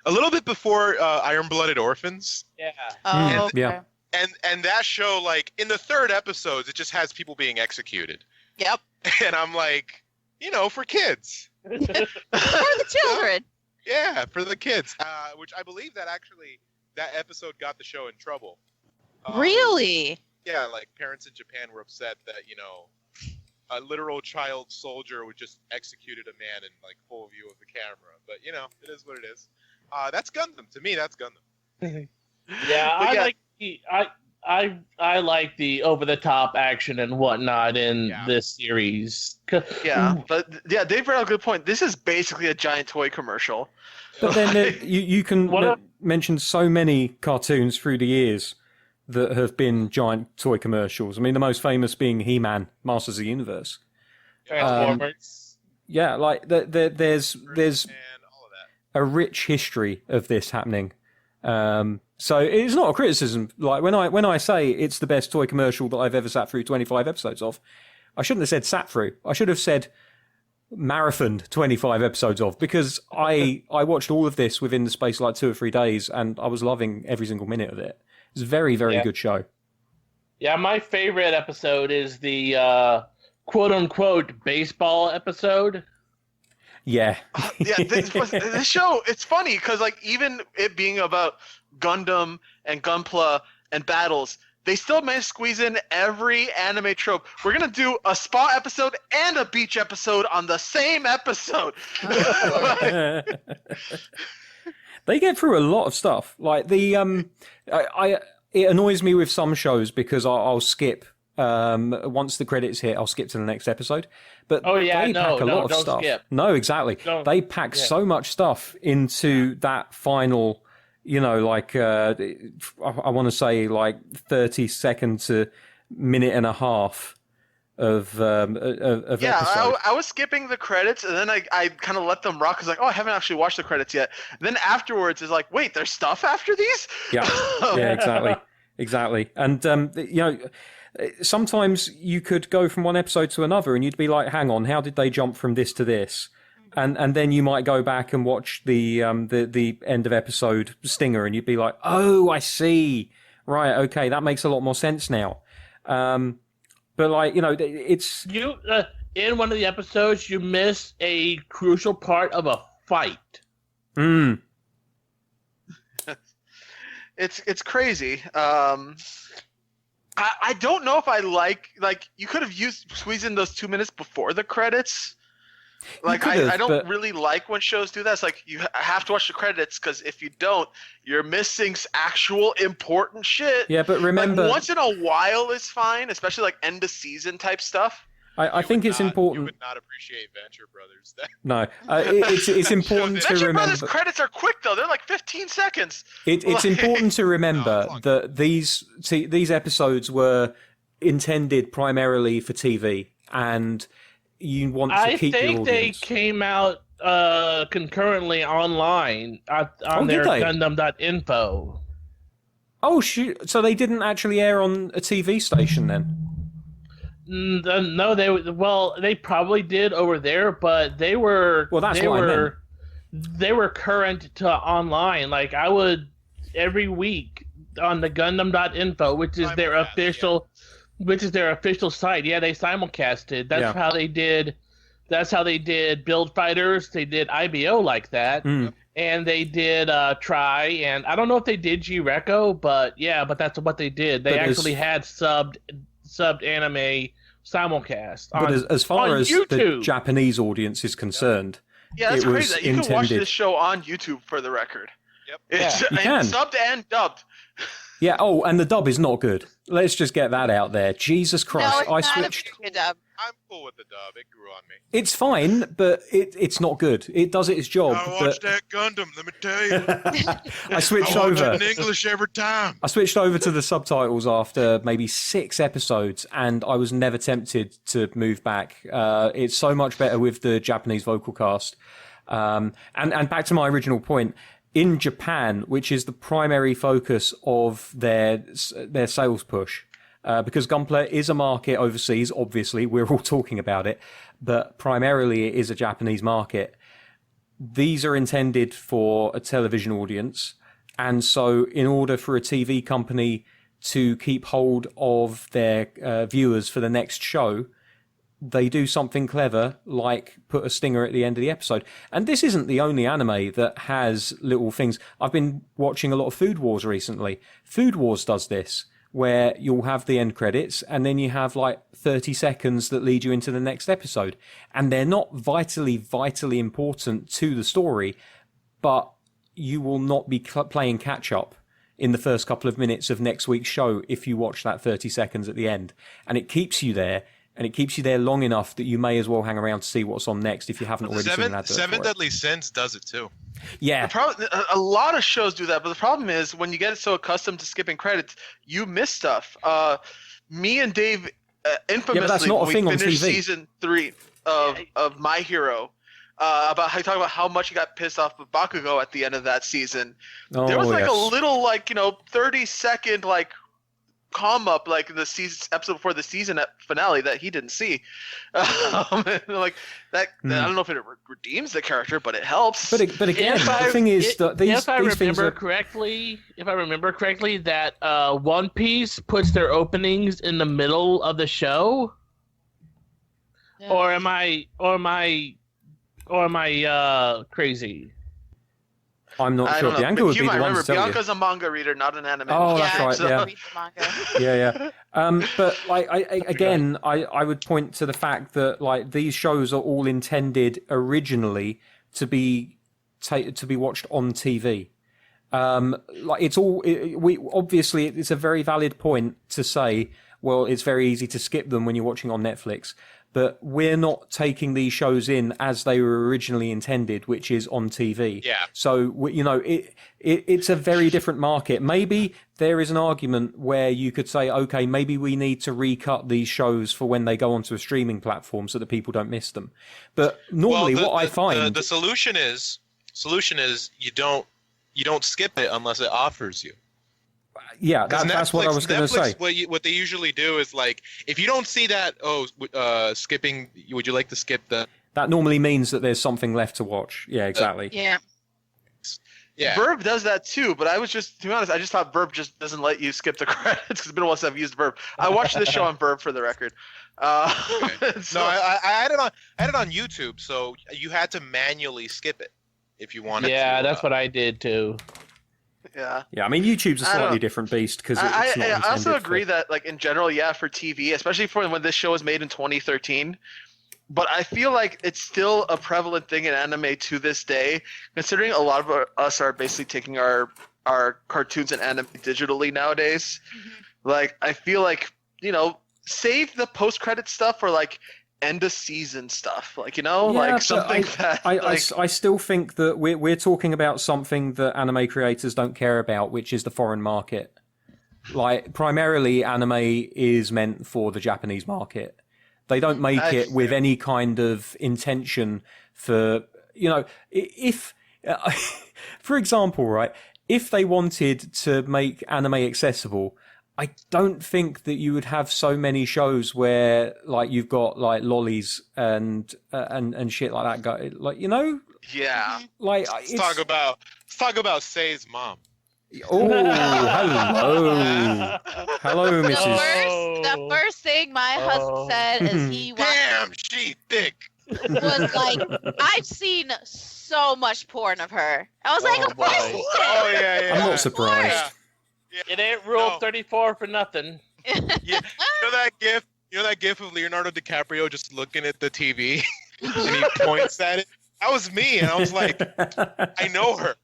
little bit before Iron-Blooded Orphans. Yeah. Oh, okay. Yeah. And that show, like in the third episodes, it just has people being executed. Yep. And I'm like, for kids. For the children. Yeah, for the kids. Which I believe that episode got the show in trouble. Really? Yeah, like parents in Japan were upset that a literal child soldier was just executed a man in like full view of the camera. But it is what it is. That's Gundam. To me, that's Gundam. Yeah, I like the over the top action and whatnot in this series. Yeah, but yeah, Dave brought up a good point. This is basically a giant toy commercial. But then you can mention so many cartoons through the years that have been giant toy commercials. I mean, the most famous being He-Man, Masters of the Universe. Transformers. Yeah, like there's a rich history of this happening. So it's not a criticism. Like when I say it's the best toy commercial that I've ever sat through 25 episodes of, I shouldn't have said sat through. I should have said marathoned 25 episodes of, because I watched all of this within the space of like 2 or 3 days, and I was loving every single minute of it. It's a very, very good show. Yeah, my favorite episode is the quote-unquote baseball episode. Yeah. This show, it's funny because like even it being about Gundam and Gunpla and battles, they still managed to squeeze in every anime trope. We're going to do a spa episode and a beach episode on the same episode. They get through a lot of stuff. Like it annoys me with some shows because I'll skip once the credits hit. I'll skip to the next episode. But they pack a lot of stuff. Skip. No, exactly. They pack so much stuff into that final. I want to say like 30 seconds to minute and a half of episode. I was skipping the credits, and then I kind of let them rock because like, I haven't actually watched the credits yet. And then afterwards is like, wait, there's stuff after these? Yeah, exactly. And sometimes you could go from one episode to another, and you'd be like, hang on, how did they jump from this to this? And then you might go back and watch the end of episode stinger, and you'd be like, oh, I see. Right, okay, that makes a lot more sense now. But like, it's in one of the episodes you miss a crucial part of a fight. It's crazy. I don't know if I like you could have squeezed in those 2 minutes before the credits. Like I don't really like when shows do that. It's like you have to watch the credits because if you don't, you're missing actual important shit. Yeah, but remember, like, once in a while is fine, especially like end of season type stuff. I think it's important. You would not appreciate Venture Brothers. No, it's important to remember. Venture Brothers credits are quick though; they're like 15 seconds. It's important to remember that these episodes were intended primarily for TV, and you want to keep your audience. I think they came out concurrently online on their Gundam.info. Oh shoot! So they didn't actually air on a TV station then? No, they probably did over there, but they were they were current to online. Like I would every week on the Gundam.info, which is their official site. Yeah, they simulcasted. That's how they did. That's how they did Build Fighters. They did IBO like that, and they did Try. And I don't know if they did G-Reco, but that's what they did. They actually had subbed anime simulcast. But as far as YouTube. the Japanese audience is concerned, yeah, that's crazy. You can watch this show on YouTube for the record. Yep. It's you can. subbed and dubbed. Yeah. Oh, and the dub is not good. Let's just get that out there. Jesus Christ! No, it's I not switched. a pretty good dub. I'm cool with the dub. It grew on me. It's fine, but it's not good. It does its job. I watched that Gundam. Let me tell you. I switched I watch over. it in English every time. I switched over to the subtitles after maybe 6 episodes, and I was never tempted to move back. It's so much better with the Japanese vocal cast. And back to my original point, in Japan, which is the primary focus of their sales push, because Gunpla is a market overseas, obviously, we're all talking about it, but primarily it is a Japanese market. These are intended for a television audience, and so in order for a TV company to keep hold of their viewers for the next show, they do something clever, like put a stinger at the end of the episode. And this isn't the only anime that has little things. I've been watching a lot of Food Wars recently. Food Wars does this, where you'll have the end credits and then you have like 30 seconds that lead you into the next episode. And they're not vitally important to the story, but you will not be playing catch up in the first couple of minutes of next week's show if you watch that 30 seconds at the end. And it keeps you there. And it keeps you there long enough that you may as well hang around to see what's on next if you haven't already seen an advert. Seven Deadly Sins does it too. Yeah. A lot of shows do that, but the problem is when you get so accustomed to skipping credits, you miss stuff. Me and Dave, infamously, that's not a when thing we on finished TV. season 3 of My Hero, about how talking about how much he got pissed off with Bakugo at the end of that season. There was like a little 30-second calm up in the episode before the season finale that he didn't see. I don't know if it redeems the character, but it helps. But again, the thing is that these things are... If I remember correctly, that One Piece puts their openings in the middle of the show, Yeah. or am I crazy? I'm not I sure. don't know. Bianca would You be might the one remember, to tell Bianca's a manga reader, not an anime. Oh, reader. that's right, yeah. But I would point to the fact that these shows are all intended originally to be watched on TV. Obviously it's a very valid point to say, well, it's very easy to skip them when you're watching on Netflix. But we're not taking these shows in as they were originally intended, which is on TV. Yeah. So, it's a very different market. Maybe there is an argument where you could say, okay, maybe we need to recut these shows for when they go onto a streaming platform so that people don't miss them. But normally I find... The solution is you don't skip it unless it offers you. Yeah, that's what I was going to say. What they usually do is if you don't see that, skipping, would you like to skip the... That normally means that there's something left to watch. Yeah, exactly. Yeah. Verb does that too, but to be honest, I just thought Verb just doesn't let you skip the credits because it's been a while since I've used Verb. I watched this show on Verb for the record. Okay. No, I had it on YouTube, so you had to manually skip it if you wanted to. Yeah, that's what I did too. Yeah. Yeah, I mean, YouTube's a slightly different beast because I also agree that, in general, for TV, especially for when this show was made in 2013, but I feel like it's still a prevalent thing in anime to this day, considering a lot of us are basically taking our cartoons and anime digitally nowadays. Mm-hmm. I feel save the post-credit stuff for, end of season stuff, something that I still think that we're talking about something that anime creators don't care about, which is the foreign market. Primarily anime is meant for the Japanese market. They don't make it with any kind of intention for, if for example, right, if they wanted to make anime accessible, I don't think that you would have so many shows where you've got lollies and shit like that. Yeah. Let's talk about Say's mom. Oh, hello, Mrs. The first thing my husband said as he watched. Damn, she thick. Was I've seen so much porn of her. I was like, of course he did. Oh yeah. I'm not surprised. Yeah. It ain't Rule 34 for nothing. Yeah. You know that gif of Leonardo DiCaprio just looking at the TV and he points at it? That was me, and I was like, I know her.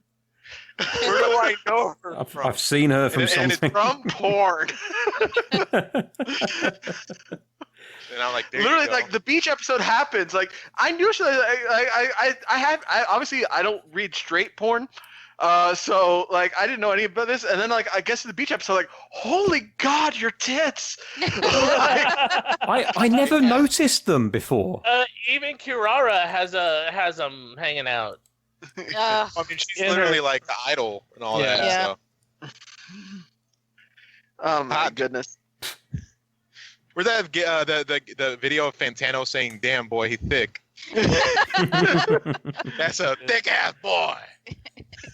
Where do I know her from? I've seen her from and something. it's from porn. And I'm like, there Literally, you go. like the beach episode happens. Like I knew she. I obviously I don't read straight porn. So like I didn't know any about this, and then like I guess in the beach episode, like holy god, your tits! I never noticed them before. Even Kirara has them hanging out. I mean, she's literally like the idol and all that. Yeah. So. Oh my goodness. Where's that the video of Fantano saying, "Damn boy, he thick." That's a thick ass boy.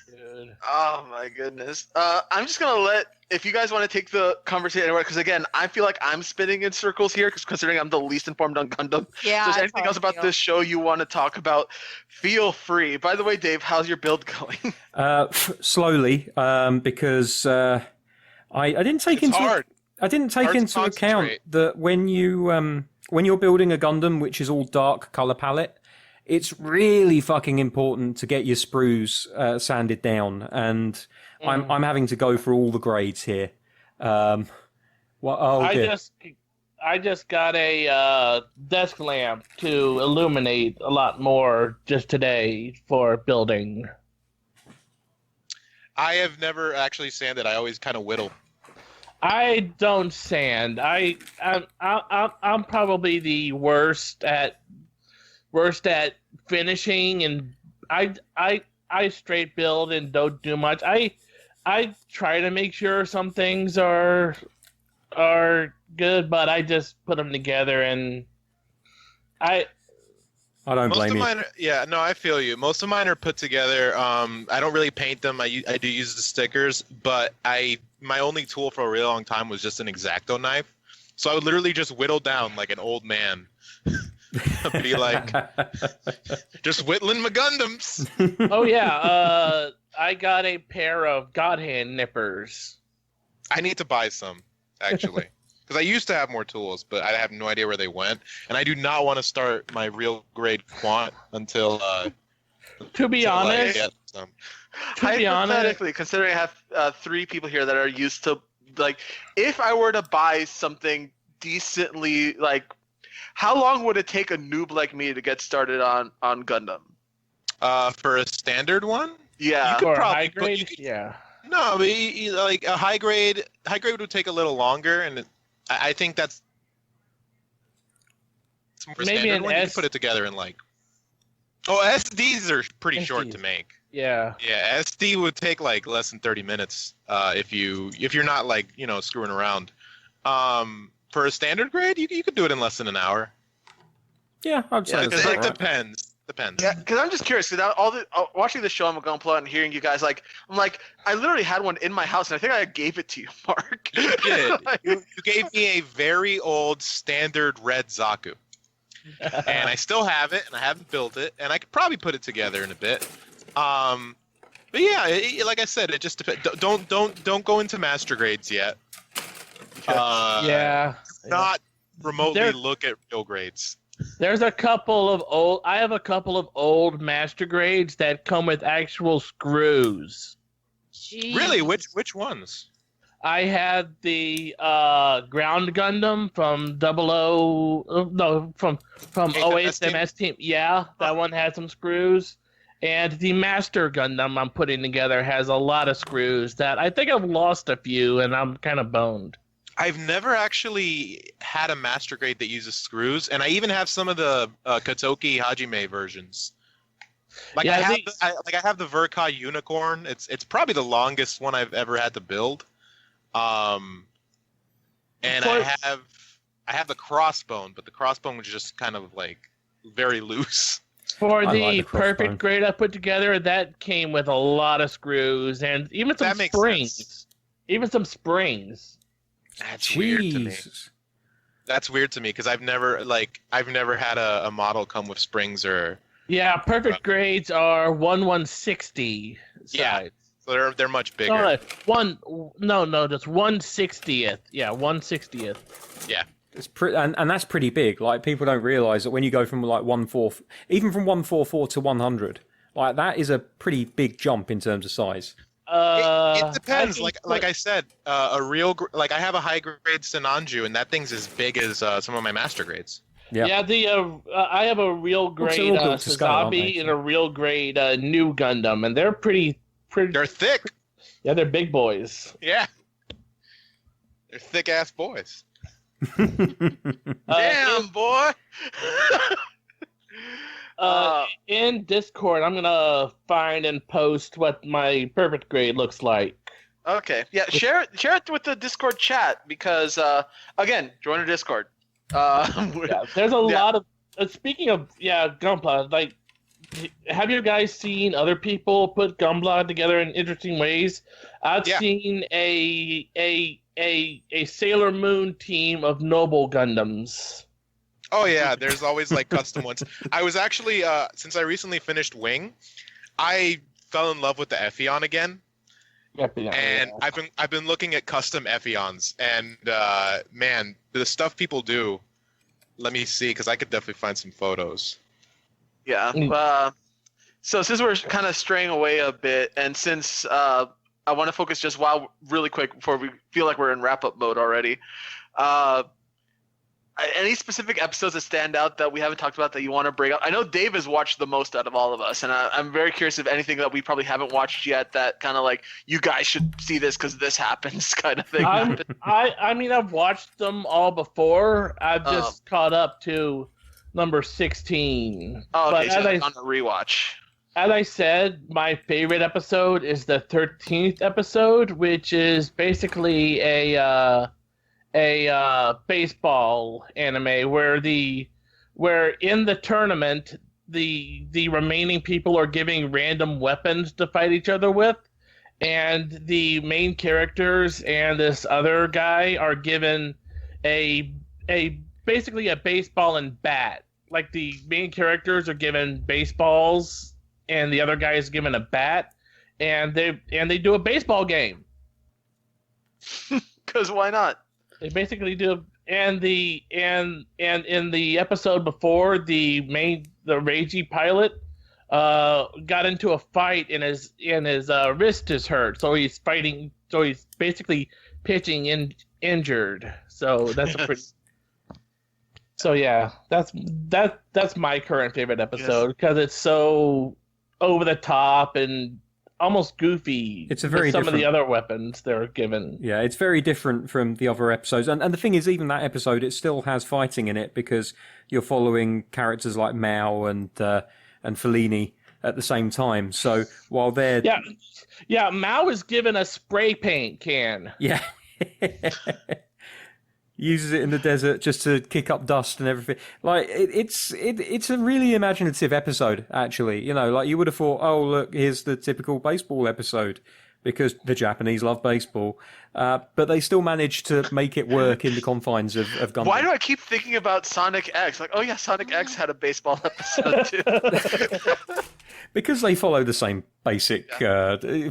Dude. Oh my goodness. I'm just gonna let if you guys want to take the conversation anywhere, because again, I feel like I'm spinning in circles here, because considering I'm the least informed on Gundam. Yeah. If there's anything else about this show you want to talk about, feel free. By the way, Dave, how's your build going? Slowly, because I didn't take It's into hard. I didn't take Hard to into account concentrate. that when you're building a Gundam which is all dark color palette, it's really fucking important to get your sprues sanded down, and I'm having to go for all the grades here. I just got a desk lamp to illuminate a lot more just today for building. I have never actually sanded. I always kind of whittle. I don't sand. I'm probably the worst at finishing, and I straight build and don't do much. I try to make sure some things are good, but I just put them together, and I don't Most blame of you. mine I feel you. Most of mine are put together. I don't really paint them. I do use the stickers, but my only tool for a really long time was just an X-Acto knife. So I would literally just whittle down like an old man. Be like, just whittling my Gundams. oh yeah, I got a pair of God hand nippers. I need to buy some, actually. Because I used to have more tools, but I have no idea where they went. And I do not want to start my real grade quant until To be honest, Hypothetically, considering I have 3 people here that are used to, like, if I were to buy something decently, like, how long would it take a noob like me to get started on Gundam? For a standard one? Yeah. You could or probably high grade, yeah. No, but like a high grade would take a little longer, and I think that's for Maybe standard an one. You S- can put it together in like. Oh, SDs are pretty short to SDs. make. Yeah. Yeah, SD would take like less than 30 minutes if you're not like screwing around. For a standard grade, you could do it in less than an hour. Yeah, I'd say that's It all right. depends. Yeah, because I'm just curious. Because watching the show on Gunpla and hearing you guys, like, I'm like, I literally had one in my house, and I think I gave it to you, Mark. You did. You gave me a very old standard red Zaku, and I still have it, and I haven't built it, and I could probably put it together in a bit. But yeah, like I said, it just depends. Don't go into master grades yet. Yeah. Not remotely There- look at real grades. There's a couple of I have a couple of old master grades that come with actual screws. Jeez. Really? Which ones? I had the ground Gundam from from 08 MS Team. Yeah, that one had some screws. And the Master Gundam I'm putting together has a lot of screws that I think I've lost a few, and I'm kind of boned. I've never actually had a master grade that uses screws, and I even have some of the Kotoki Hajime versions. Like Yeah, I have the Verkai Unicorn. It's probably the longest one I've ever had to build. And I have the Crossbone, but the Crossbone was just kind of like very loose. For I the like the perfect Crossbone. grade I put together, that came with a lot of screws and even some That makes springs. sense. Even some springs. That's weird to me. Jesus. That's weird to me because I've never had a model come with springs or Yeah, perfect grades are 1/160 size. Yeah. so they're much bigger. No, that's 1/60th. Yeah, 1/60th. Yeah. It's and that's pretty big. Like, people don't realize that when you go from like 144, even from 144 to 100, like, that is a pretty big jump in terms of size. It depends. I think Like I said, I have a high grade Sinanju, and that thing's as big as some of my master grades. Yeah, I have a real grade all built to scale, aren't they? Sazabi and a real grade new Gundam, and they're pretty. They're thick. Yeah, they're big boys. Yeah, they're thick ass boys. Damn, boy. In Discord, I'm gonna find and post what my perfect grade looks like. Okay, yeah, share it with the Discord chat because again, join our Discord. There's a lot of. Speaking of Gunpla, like, have you guys seen other people put Gunpla together in interesting ways? I've seen a Sailor Moon team of Noble Gundams. Oh yeah, there's always like custom ones. I was actually since I recently finished Wing, I fell in love with the Ephion again. And I've been looking at custom Ephions, and man, the stuff people do. Let me see, because I could definitely find some photos. Yeah. So since we're kind of straying away a bit, and since I want to focus just really quick before we feel like we're in wrap-up mode already. Any specific episodes that stand out that we haven't talked about that you want to bring up? I know Dave has watched the most out of all of us, and I'm very curious if anything that we probably haven't watched yet that kind of like, you guys should see this because this happens kind of thing. I mean, I've watched them all before. I've just caught up to number 16. Oh, okay, so on a rewatch. As I said, my favorite episode is the 13th episode, which is basically a baseball anime where in the tournament the remaining people are giving random weapons to fight each other with, and the main characters and this other guy are given basically a baseball and bat. Like, the main characters are given baseballs and the other guy is given a bat, and they do a baseball game. Because why not? They basically do, and in the episode before, the Reiji pilot got into a fight and his wrist is hurt, so he's fighting. So he's basically pitching injured. So that's a pretty. So yeah, that's my current favorite episode because it's so over the top and almost goofy. It's a very some different... of the other weapons they're given. Yeah, it's very different from the other episodes. And the thing is, even that episode, it still has fighting in it because you're following characters like Mao and Fellini at the same time. So while they're... Yeah, Mao is given a spray paint can. Yeah. Uses it in the desert just to kick up dust and everything. Like, it's a really imaginative episode, actually. You know, like, you would have thought, oh, look, here's the typical baseball episode, because the Japanese love baseball. But they still managed to make it work in the confines of Gundam. Why do I keep thinking about Sonic X? Like, oh yeah, Sonic X had a baseball episode too. Because they follow the same basic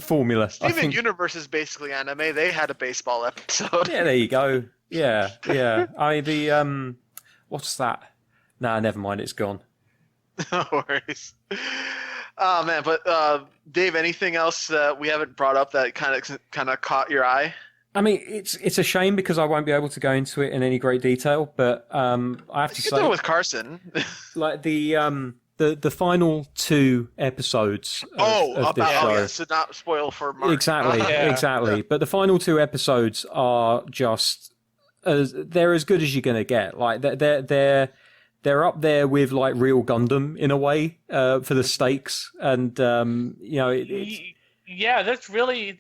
formula. Steven Universe is basically anime. They had a baseball episode. Yeah, there you go. Yeah. What's that? Nah, never mind, it's gone. No worries. Oh man, but Dave, anything else that we haven't brought up that kind of caught your eye? I mean, it's a shame because I won't be able to go into it in any great detail, but I have to say, do it with Carson. Like the final 2 episodes of this show. So not spoil for Mark. Exactly. Yeah. But the final 2 episodes are just they're as good as you're gonna get. Like they're up there with like real Gundam in a way for the stakes, and yeah, that's really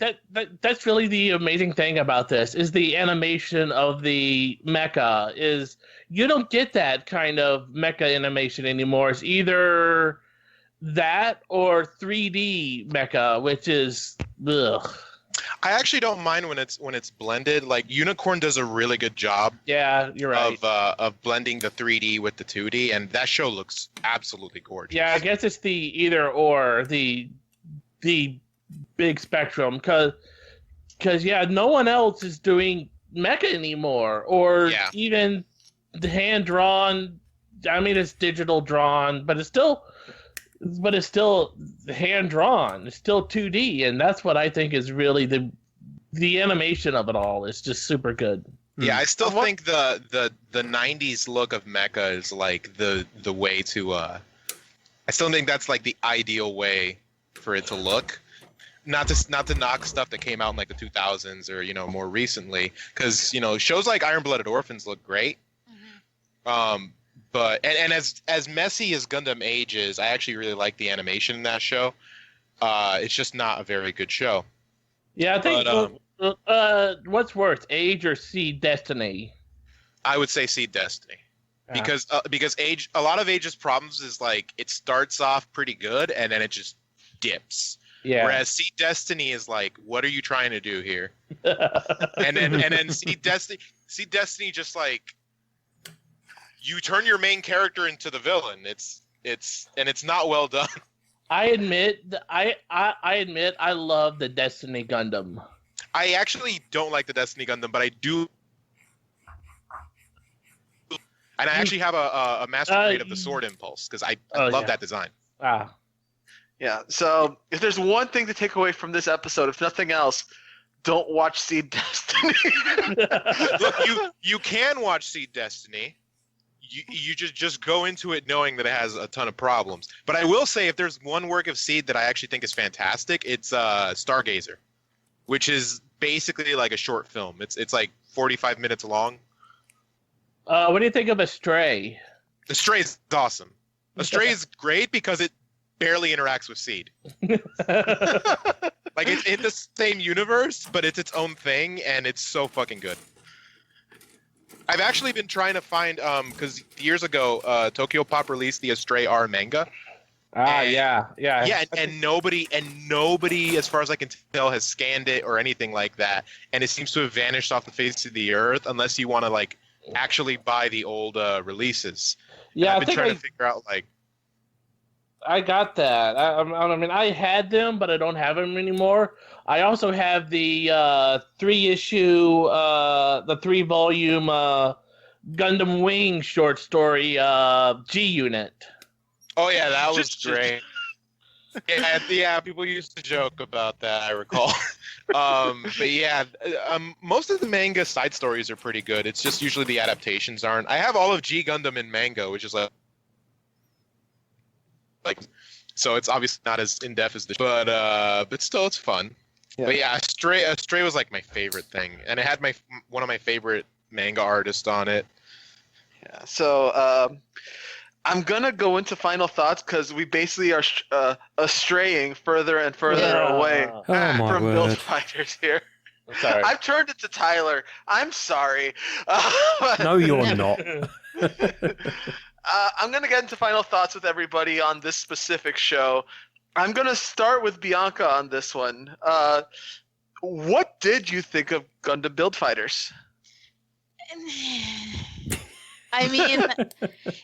that's really the amazing thing about this is the animation of the mecha. Is you don't get that kind of mecha animation anymore. It's either that or 3D mecha, which is ugh. I actually don't mind when it's blended. Like, Unicorn does a really good job. Yeah, you're right. Of blending the 3D with the 2D, and that show looks absolutely gorgeous. Yeah, I guess it's the either or, the big spectrum, because no one else is doing mecha anymore, or even the hand drawn. I mean, it's digital drawn, but it's still but it's still hand drawn. It's still 2D, and that's what I think is really the animation of it all is just super good. Yeah, I still think the 90s look of mecha is like the way to I still think that's like the ideal way for it to look. Not to knock stuff that came out in like the 2000s or more recently, because shows like Iron Blooded Orphans look great. But and as messy as Gundam Age is, I actually really like the animation in that show. It's just not a very good show. Yeah, I think what's worse, Age or Seed Destiny? I would say Seed Destiny. Because Age, a lot of Age's problems is like it starts off pretty good and then it just dips. Yeah. Whereas Seed Destiny is like, what are you trying to do here? and then Seed Destiny just like you turn your main character into the villain. It's not well done. I admit I love the Destiny Gundam. I actually don't like the Destiny Gundam, but I do. And I actually have a master grade of the Sword Impulse because I love that design. Yeah, so if there's one thing to take away from this episode, if nothing else, don't watch Seed Destiny. Look, you can watch Seed Destiny. You just go into it knowing that it has a ton of problems. But I will say, if there's one work of Seed that I actually think is fantastic, it's Stargazer, which is basically like a short film. It's like 45 minutes long. What do you think of Astray? Astray is awesome. Astray is great because it barely interacts with Seed. Like it's in the same universe, but it's its own thing, and it's so fucking good. I've actually been trying to find because years ago, Tokyo Pop released the Astray R manga. Yeah, and nobody, as far as I can tell, has scanned it or anything like that, and it seems to have vanished off the face of the earth unless you want to like actually buy the old releases. Yeah, I've been trying to figure out like. I got that. I mean, I had them, but I don't have them anymore. I also have the 3-issue, the 3-volume Gundam Wing short story G Unit. Oh yeah, that was great. Yeah, people used to joke about that. I recall. But yeah, most of the manga side stories are pretty good. It's just usually the adaptations aren't. I have all of G Gundam in manga, which is like so it's obviously not as in depth as the but still it's fun. Yeah. But yeah, Astray was like my favorite thing, and it had one of my favorite manga artists on it. Yeah, so I'm gonna go into final thoughts because we basically are straying further and further away from Build Fighters here. Sorry. I've turned it to Tyler. I'm sorry. No, you're not. I'm going to get into final thoughts with everybody on this specific show. I'm going to start with Bianca on this one. What did you think of Gundam Build Fighters? I mean,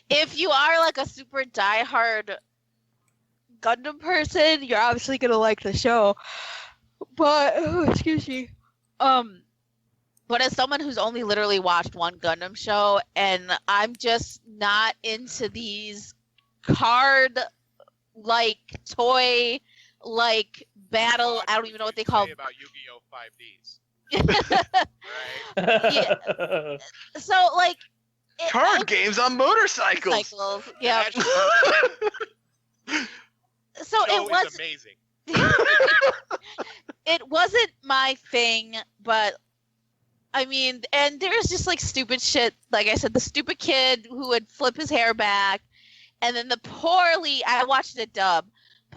if you are like a super diehard Gundam person, you're obviously going to like the show. But, excuse me. But as someone who's only literally watched one Gundam show, and I'm just not into these card-like, toy-like battle. I don't even know what they call them. About Yu-Gi-Oh! 5Ds. Yeah. So, like... Card games on motorcycles! Yeah. So it was amazing. It wasn't my thing, but... I mean, and there's just like stupid shit. Like I said, the stupid kid who would flip his hair back, and then I watched it dub.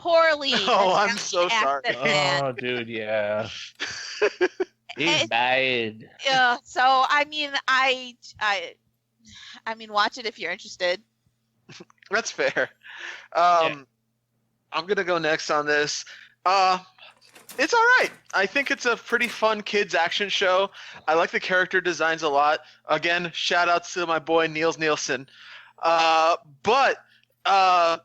Oh, I'm so sorry. Oh, dude, yeah. He's bad. Yeah. So I mean, I mean, watch it if you're interested. That's fair. I'm gonna go next on this. It's all right. I think it's a pretty fun kids action show. I like the character designs a lot. Again, shout outs to my boy Niels Nielsen. But I'm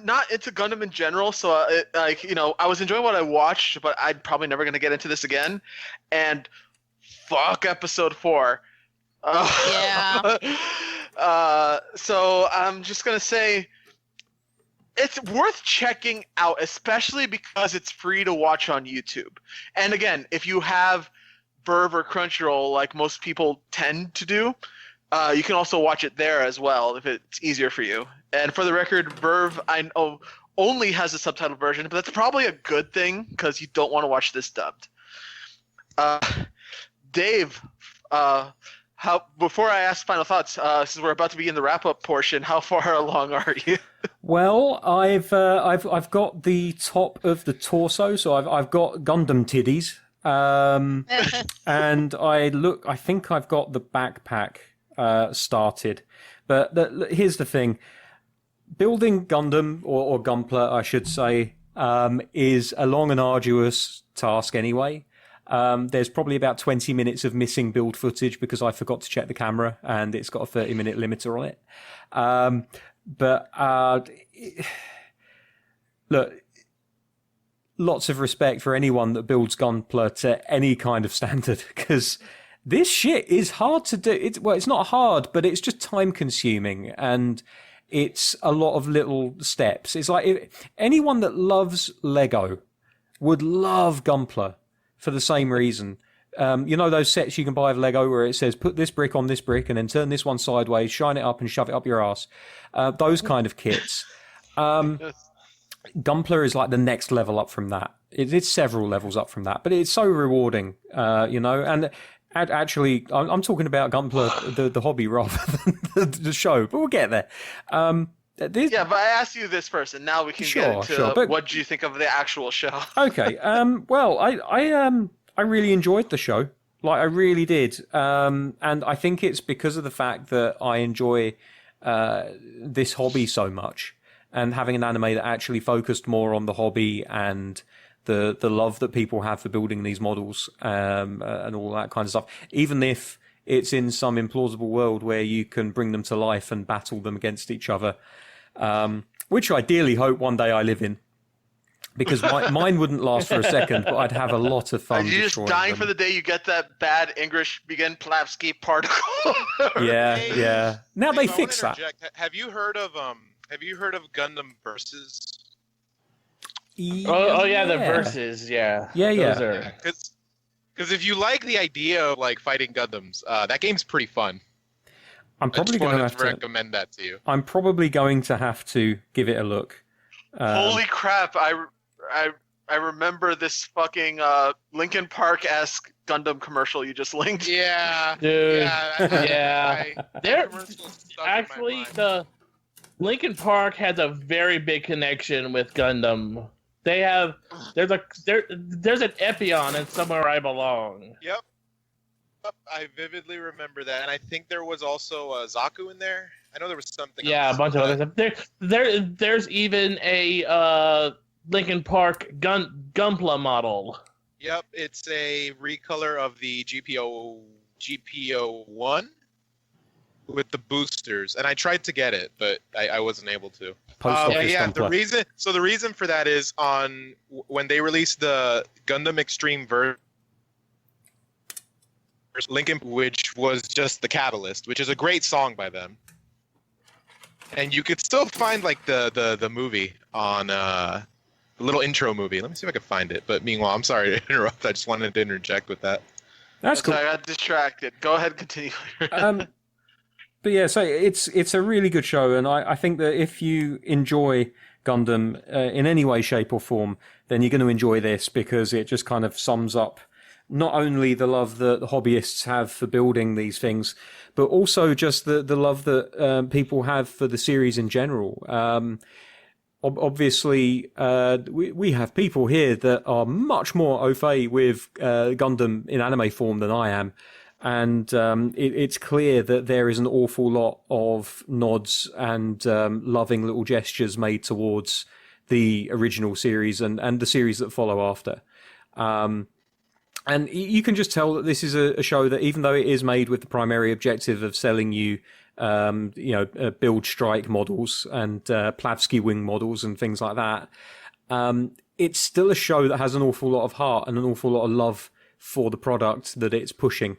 not into Gundam in general, so I was enjoying what I watched, but I'm probably never gonna get into this again. And fuck episode 4. Yeah. So I'm just gonna say it's worth checking out, especially because it's free to watch on YouTube. And again, if you have Verve or Crunchyroll, like most people tend to do, you can also watch it there as well if it's easier for you. And for the record, Verve, I know, only has a subtitled version, but that's probably a good thing because you don't want to watch this dubbed. Dave, before I ask final thoughts, since we're about to begin the wrap-up portion, how far along are you? Well, I've got the top of the torso, so I've got Gundam titties, and I think I've got the backpack started. But here's the thing: building Gundam or Gunpla, I should say, is a long and arduous task anyway. There's probably about 20 minutes of missing build footage because I forgot to check the camera and it's got a 30-minute limiter on it. Look, lots of respect for anyone that builds Gunpla to any kind of standard because this shit is hard to do. It's not hard, but it's just time consuming and it's a lot of little steps. It's like anyone that loves Lego would love Gunpla. For the same reason. You know those sets you can buy of Lego where it says put this brick on this brick and then turn this one sideways, shine it up and shove it up your ass. Those kind of kits. Gunpla is like the next level up from that. It's several levels up from that, but it's so rewarding, you know. And actually, I'm talking about Gunpla, the hobby rather than the show, but we'll get there. Yeah, but I asked you this first, and now we can get into but what do you think of the actual show. Okay. Well, I really enjoyed the show. Like I really did. And I think it's because of the fact that I enjoy this hobby so much, and having an anime that actually focused more on the hobby and the love that people have for building these models and all that kind of stuff. Even if it's in some implausible world where you can bring them to life and battle them against each other. Which I ideally hope one day I live in, because mine wouldn't last for a second, but I'd have a lot of fun. Are you just dying them. for the day you get that bad English begin Plavsky particle? Yeah. Now they fix that. Have you heard of Gundam Versus? Oh yeah, the Versus, yeah. Yeah. Because if you like the idea of like fighting Gundams, that game's pretty fun. I'm probably going to have to recommend that to you. I'm probably going to have to give it a look. Holy crap! I remember this fucking Linkin Park-esque Gundam commercial you just linked. Yeah, dude. Yeah. Actually, the Linkin Park has a very big connection with Gundam. There's an Epion in Somewhere I Belong. Yep. I vividly remember that, and I think there was also Zaku in there. I know there was something. Yeah, else. A bunch of other stuff. There's even a Linkin Park Gunpla model. Yep, it's a recolor of the GPO-1 with the boosters, and I tried to get it, but I wasn't able to. The reason for that is when they released the Gundam Extreme version. Lincoln, which was just the Catalyst, which is a great song by them, and you could still find like the movie on the little intro movie. Let me see if I can find it. But meanwhile, I'm sorry to interrupt. I just wanted to interject with that. That's cool. I got distracted. Go ahead, continue. But yeah, so it's a really good show, and I think that if you enjoy Gundam in any way, shape, or form, then you're going to enjoy this because it just kind of sums up not only the love that the hobbyists have for building these things, but also just the love that people have for the series in general. Obviously, we have people here that are much more au fait with Gundam in anime form than I am. And it's clear that there is an awful lot of nods and loving little gestures made towards the original series and the series that follow after. And you can just tell that this is a show that, even though it is made with the primary objective of selling you, build strike models and Plavsky wing models and things like that, it's still a show that has an awful lot of heart and an awful lot of love for the product that it's pushing.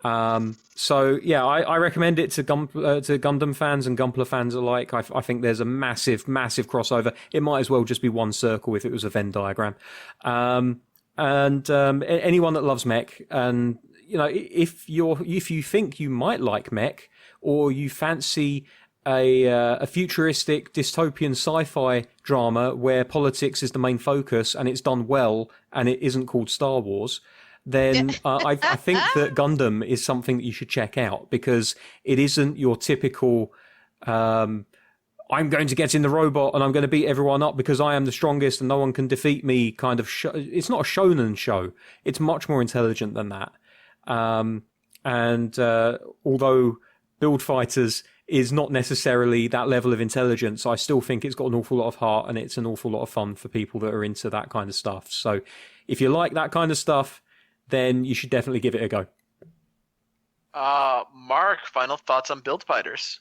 So yeah, I recommend it to Gundam fans and Gunpla fans alike. I think there's a massive crossover. It might as well just be one circle if it was a Venn diagram. Anyone that loves mech, and if you think you might like mech, or you fancy a futuristic dystopian sci-fi drama where politics is the main focus and it's done well and it isn't called Star Wars, then I think that Gundam is something that you should check out, because it isn't your typical I'm going to get in the robot and I'm going to beat everyone up because I am the strongest and no one can defeat me kind of show. It's not a shonen show. It's much more intelligent than that. Although Build Fighters is not necessarily that level of intelligence, I still think it's got an awful lot of heart and it's an awful lot of fun for people that are into that kind of stuff. So if you like that kind of stuff, then you should definitely give it a go. Mark, final thoughts on Build Fighters?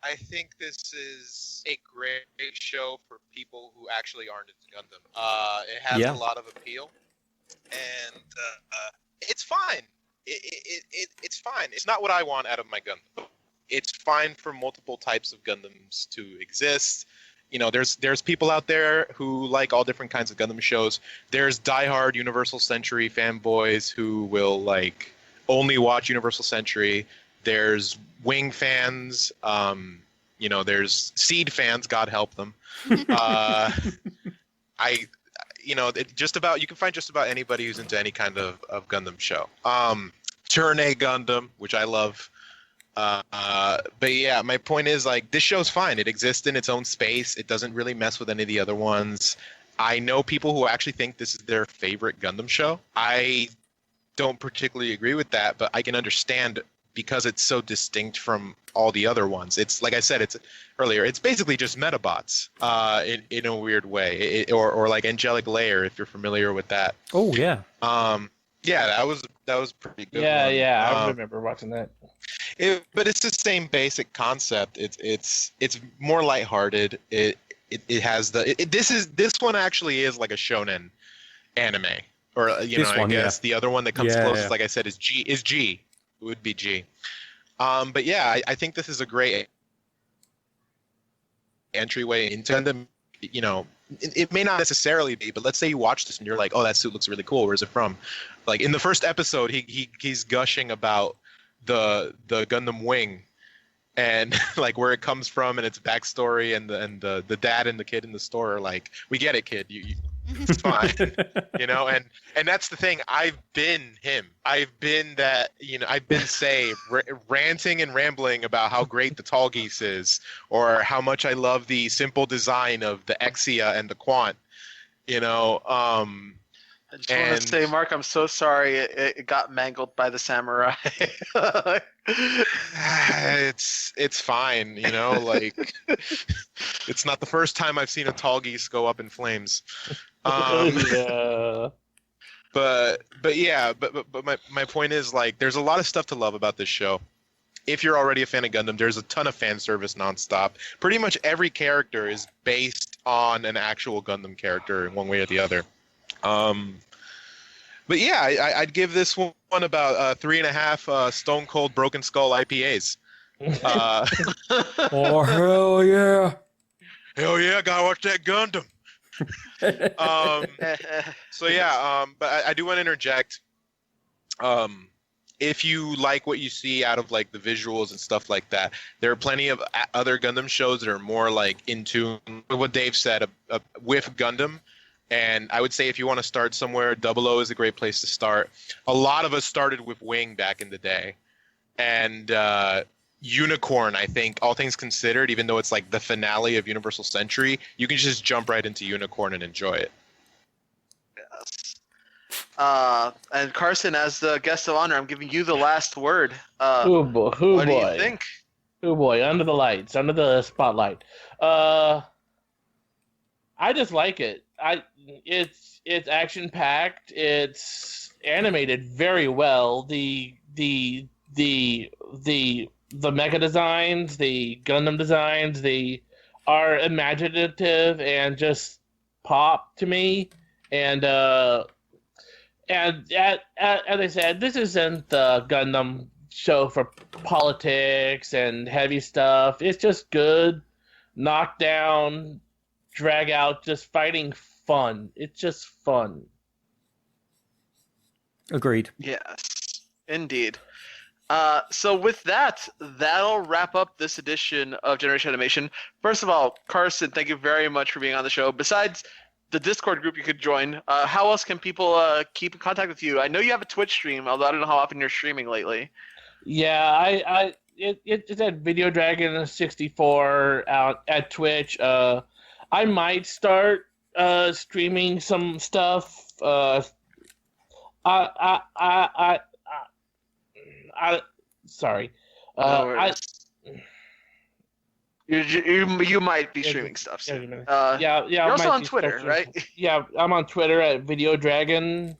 I think this is a great show for people who actually aren't into Gundam. It has a lot of appeal, and it's fine. It's fine. It's not what I want out of my Gundam. It's fine for multiple types of Gundams to exist. There's people out there who like all different kinds of Gundam shows. There's diehard Universal Century fanboys who will only watch Universal Century. There's Wing fans. There's Seed fans. God help them. You can find just about anybody who's into any kind of Gundam show. Turn A Gundam, which I love. But yeah, my point is this show's fine. It exists in its own space. It doesn't really mess with any of the other ones. I know people who actually think this is their favorite Gundam show. I don't particularly agree with that, but I can understand because it's so distinct from all the other ones. It's like I said, it's basically just Metabots in a weird way, or like Angelic Layer, if you're familiar with that. Oh yeah. Yeah, that was pretty good. Yeah, I remember watching that. But it's the same basic concept. It's more lighthearted. It has this one actually is like a shonen anime, or I guess the other one that comes closest, like I said, is G. It would be G. But yeah, I think this is a great entryway into Gundam. It may not necessarily be, but let's say you watch this and you're like, oh, that suit looks really cool. Where's it from? Like in the first episode, he's gushing about the Gundam Wing and like where it comes from and its backstory, and the dad and the kid in the store are like, we get it, kid. It's fine. And that's the thing. I've been him. I've been that, I've been ranting and rambling about how great the Tall Geese is, or how much I love the simple design of the Exia and the Quant. I just want to say, Mark, I'm so sorry it got mangled by the samurai. It's fine, it's not the first time I've seen a Tall Geese go up in flames. Yeah. But my point is, there's a lot of stuff to love about this show. If you're already a fan of Gundam, there's a ton of fan service nonstop. Pretty much every character is based on an actual Gundam character in one way or the other. But yeah, I'd give this one about 3.5 Stone Cold Broken Skull IPAs. Oh hell yeah! Hell yeah! Gotta watch that Gundam. So yeah, but I do want to interject. If you like what you see out of the visuals and stuff like that, there are plenty of other Gundam shows that are more in tune with what Dave said with Gundam. And I would say if you want to start somewhere, 00 is a great place to start. A lot of us started with Wing back in the day. And Unicorn, I think, all things considered, even though it's the finale of Universal Century, you can just jump right into Unicorn and enjoy it. Yes. And Carson, as the guest of honor, I'm giving you the last word. What do you think? Oh boy, under the lights, under the spotlight. I just like it. It's action packed. It's animated very well. The mecha designs, the Gundam designs, are imaginative and just pop to me. And as I said, this isn't the Gundam show for politics and heavy stuff. It's just good, knockdown, drag out, just fighting fun. It's just fun. Agreed. Yes, indeed. So with that, that'll wrap up this edition of Generation Animation. First of all, Carson, thank you very much for being on the show. Besides the Discord group you could join, how else can people keep in contact with you? I know you have a Twitch stream, although I don't know how often you're streaming lately. Yeah, it's at Video Dragon 64 out at Twitch. I might start streaming some stuff. Sorry. You might be streaming stuff soon. Yeah. You're also on Twitter, right? Yeah, I'm on Twitter at Video Dragon.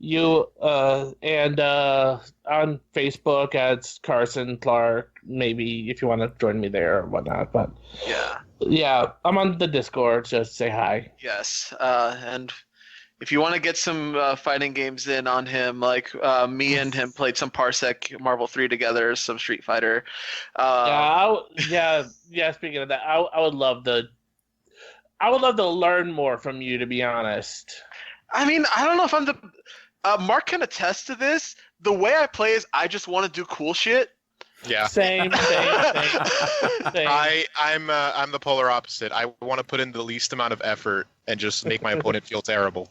And on Facebook as Carson Clark. Maybe if you want to join me there or whatnot. But yeah, I'm on the Discord. Just say hi. Yes, and if you want to get some fighting games in on him, like me and him played some Parsec Marvel 3 together, some Street Fighter. Yeah. Speaking of that, I would love to learn more from you. To be honest, I mean, I don't know if I'm the. Mark can attest to this. The way I play is I just want to do cool shit. Yeah. Same. I'm the polar opposite. I want to put in the least amount of effort and just make my opponent feel terrible.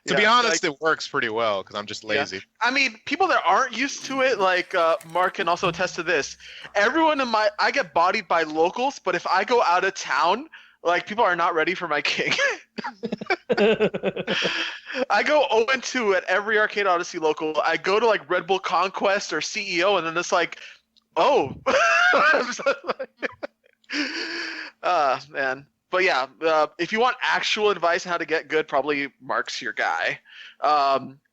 To be honest, it works pretty well because I'm just lazy. Yeah. I mean, people that aren't used to it, like Mark can also attest to this. Everyone I get bodied by locals, but if I go out of town, like people are not ready for my king. I go 0-2 at every Arcade Odyssey local. I go to like Red Bull Conquest or CEO, and then it's like, oh, man. But yeah, if you want actual advice on how to get good, probably Mark's your guy.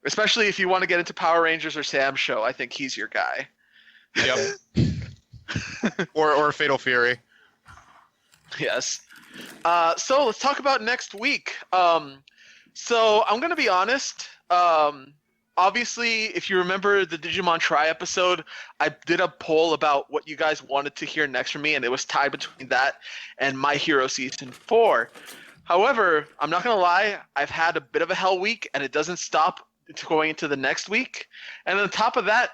Especially if you want to get into Power Rangers or Sam's show, I think he's your guy. Yep. or Fatal Fury. Yes. So let's talk about next week. So I'm gonna be honest. Obviously, if you remember the Digimon Try episode, I did a poll about what you guys wanted to hear next from me, and it was tied between that and My Hero Season 4. However, I'm not gonna lie, I've had a bit of a hell week, and it doesn't stop going into the next week. And on top of that,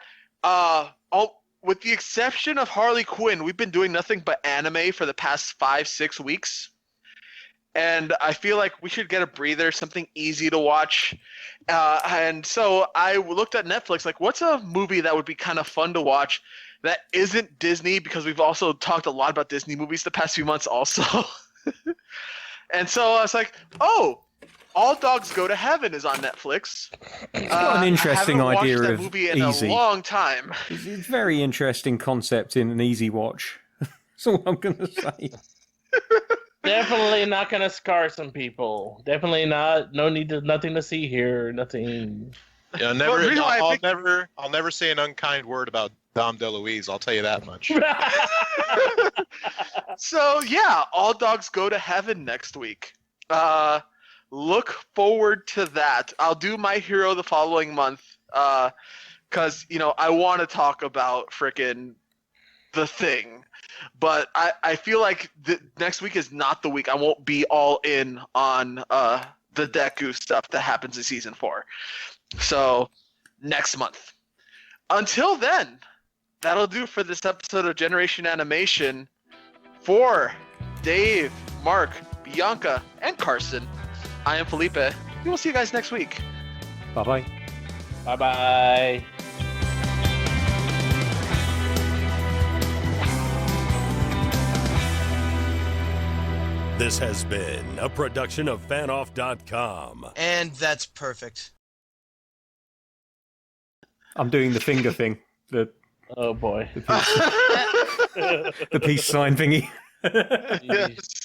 with the exception of Harley Quinn, we've been doing nothing but anime for the past 5-6 weeks. And I feel like we should get a breather, something easy to watch. And so I looked at Netflix, like, what's a movie that would be kind of fun to watch that isn't Disney? Because we've also talked a lot about Disney movies the past few months also. And so I was like, oh, All Dogs Go to Heaven is on Netflix. It's got an interesting I haven't idea watched that of movie in easy. a long time. It's a very interesting concept in an easy watch. That's all I'm going to say. Definitely not gonna scar some people. Definitely not. No need to. Nothing to see here. Nothing. Yeah, I'll never say an unkind word about Dom DeLuise. I'll tell you that much. So yeah, All Dogs Go to Heaven next week. Look forward to that. I'll do My Hero the following month. Because I want to talk about frickin' The Thing. But I feel like next week is not the week. I won't be all in on the Deku stuff that happens in Season 4. So, next month. Until then, that'll do for this episode of Generation Animation. For Dave, Mark, Bianca, and Carson, I am Felipe. We will see you guys next week. Bye-bye. Bye-bye. This has been a production of fanoff.com. And that's perfect. I'm doing the finger thing. Oh boy. The peace sign thingy. Yes.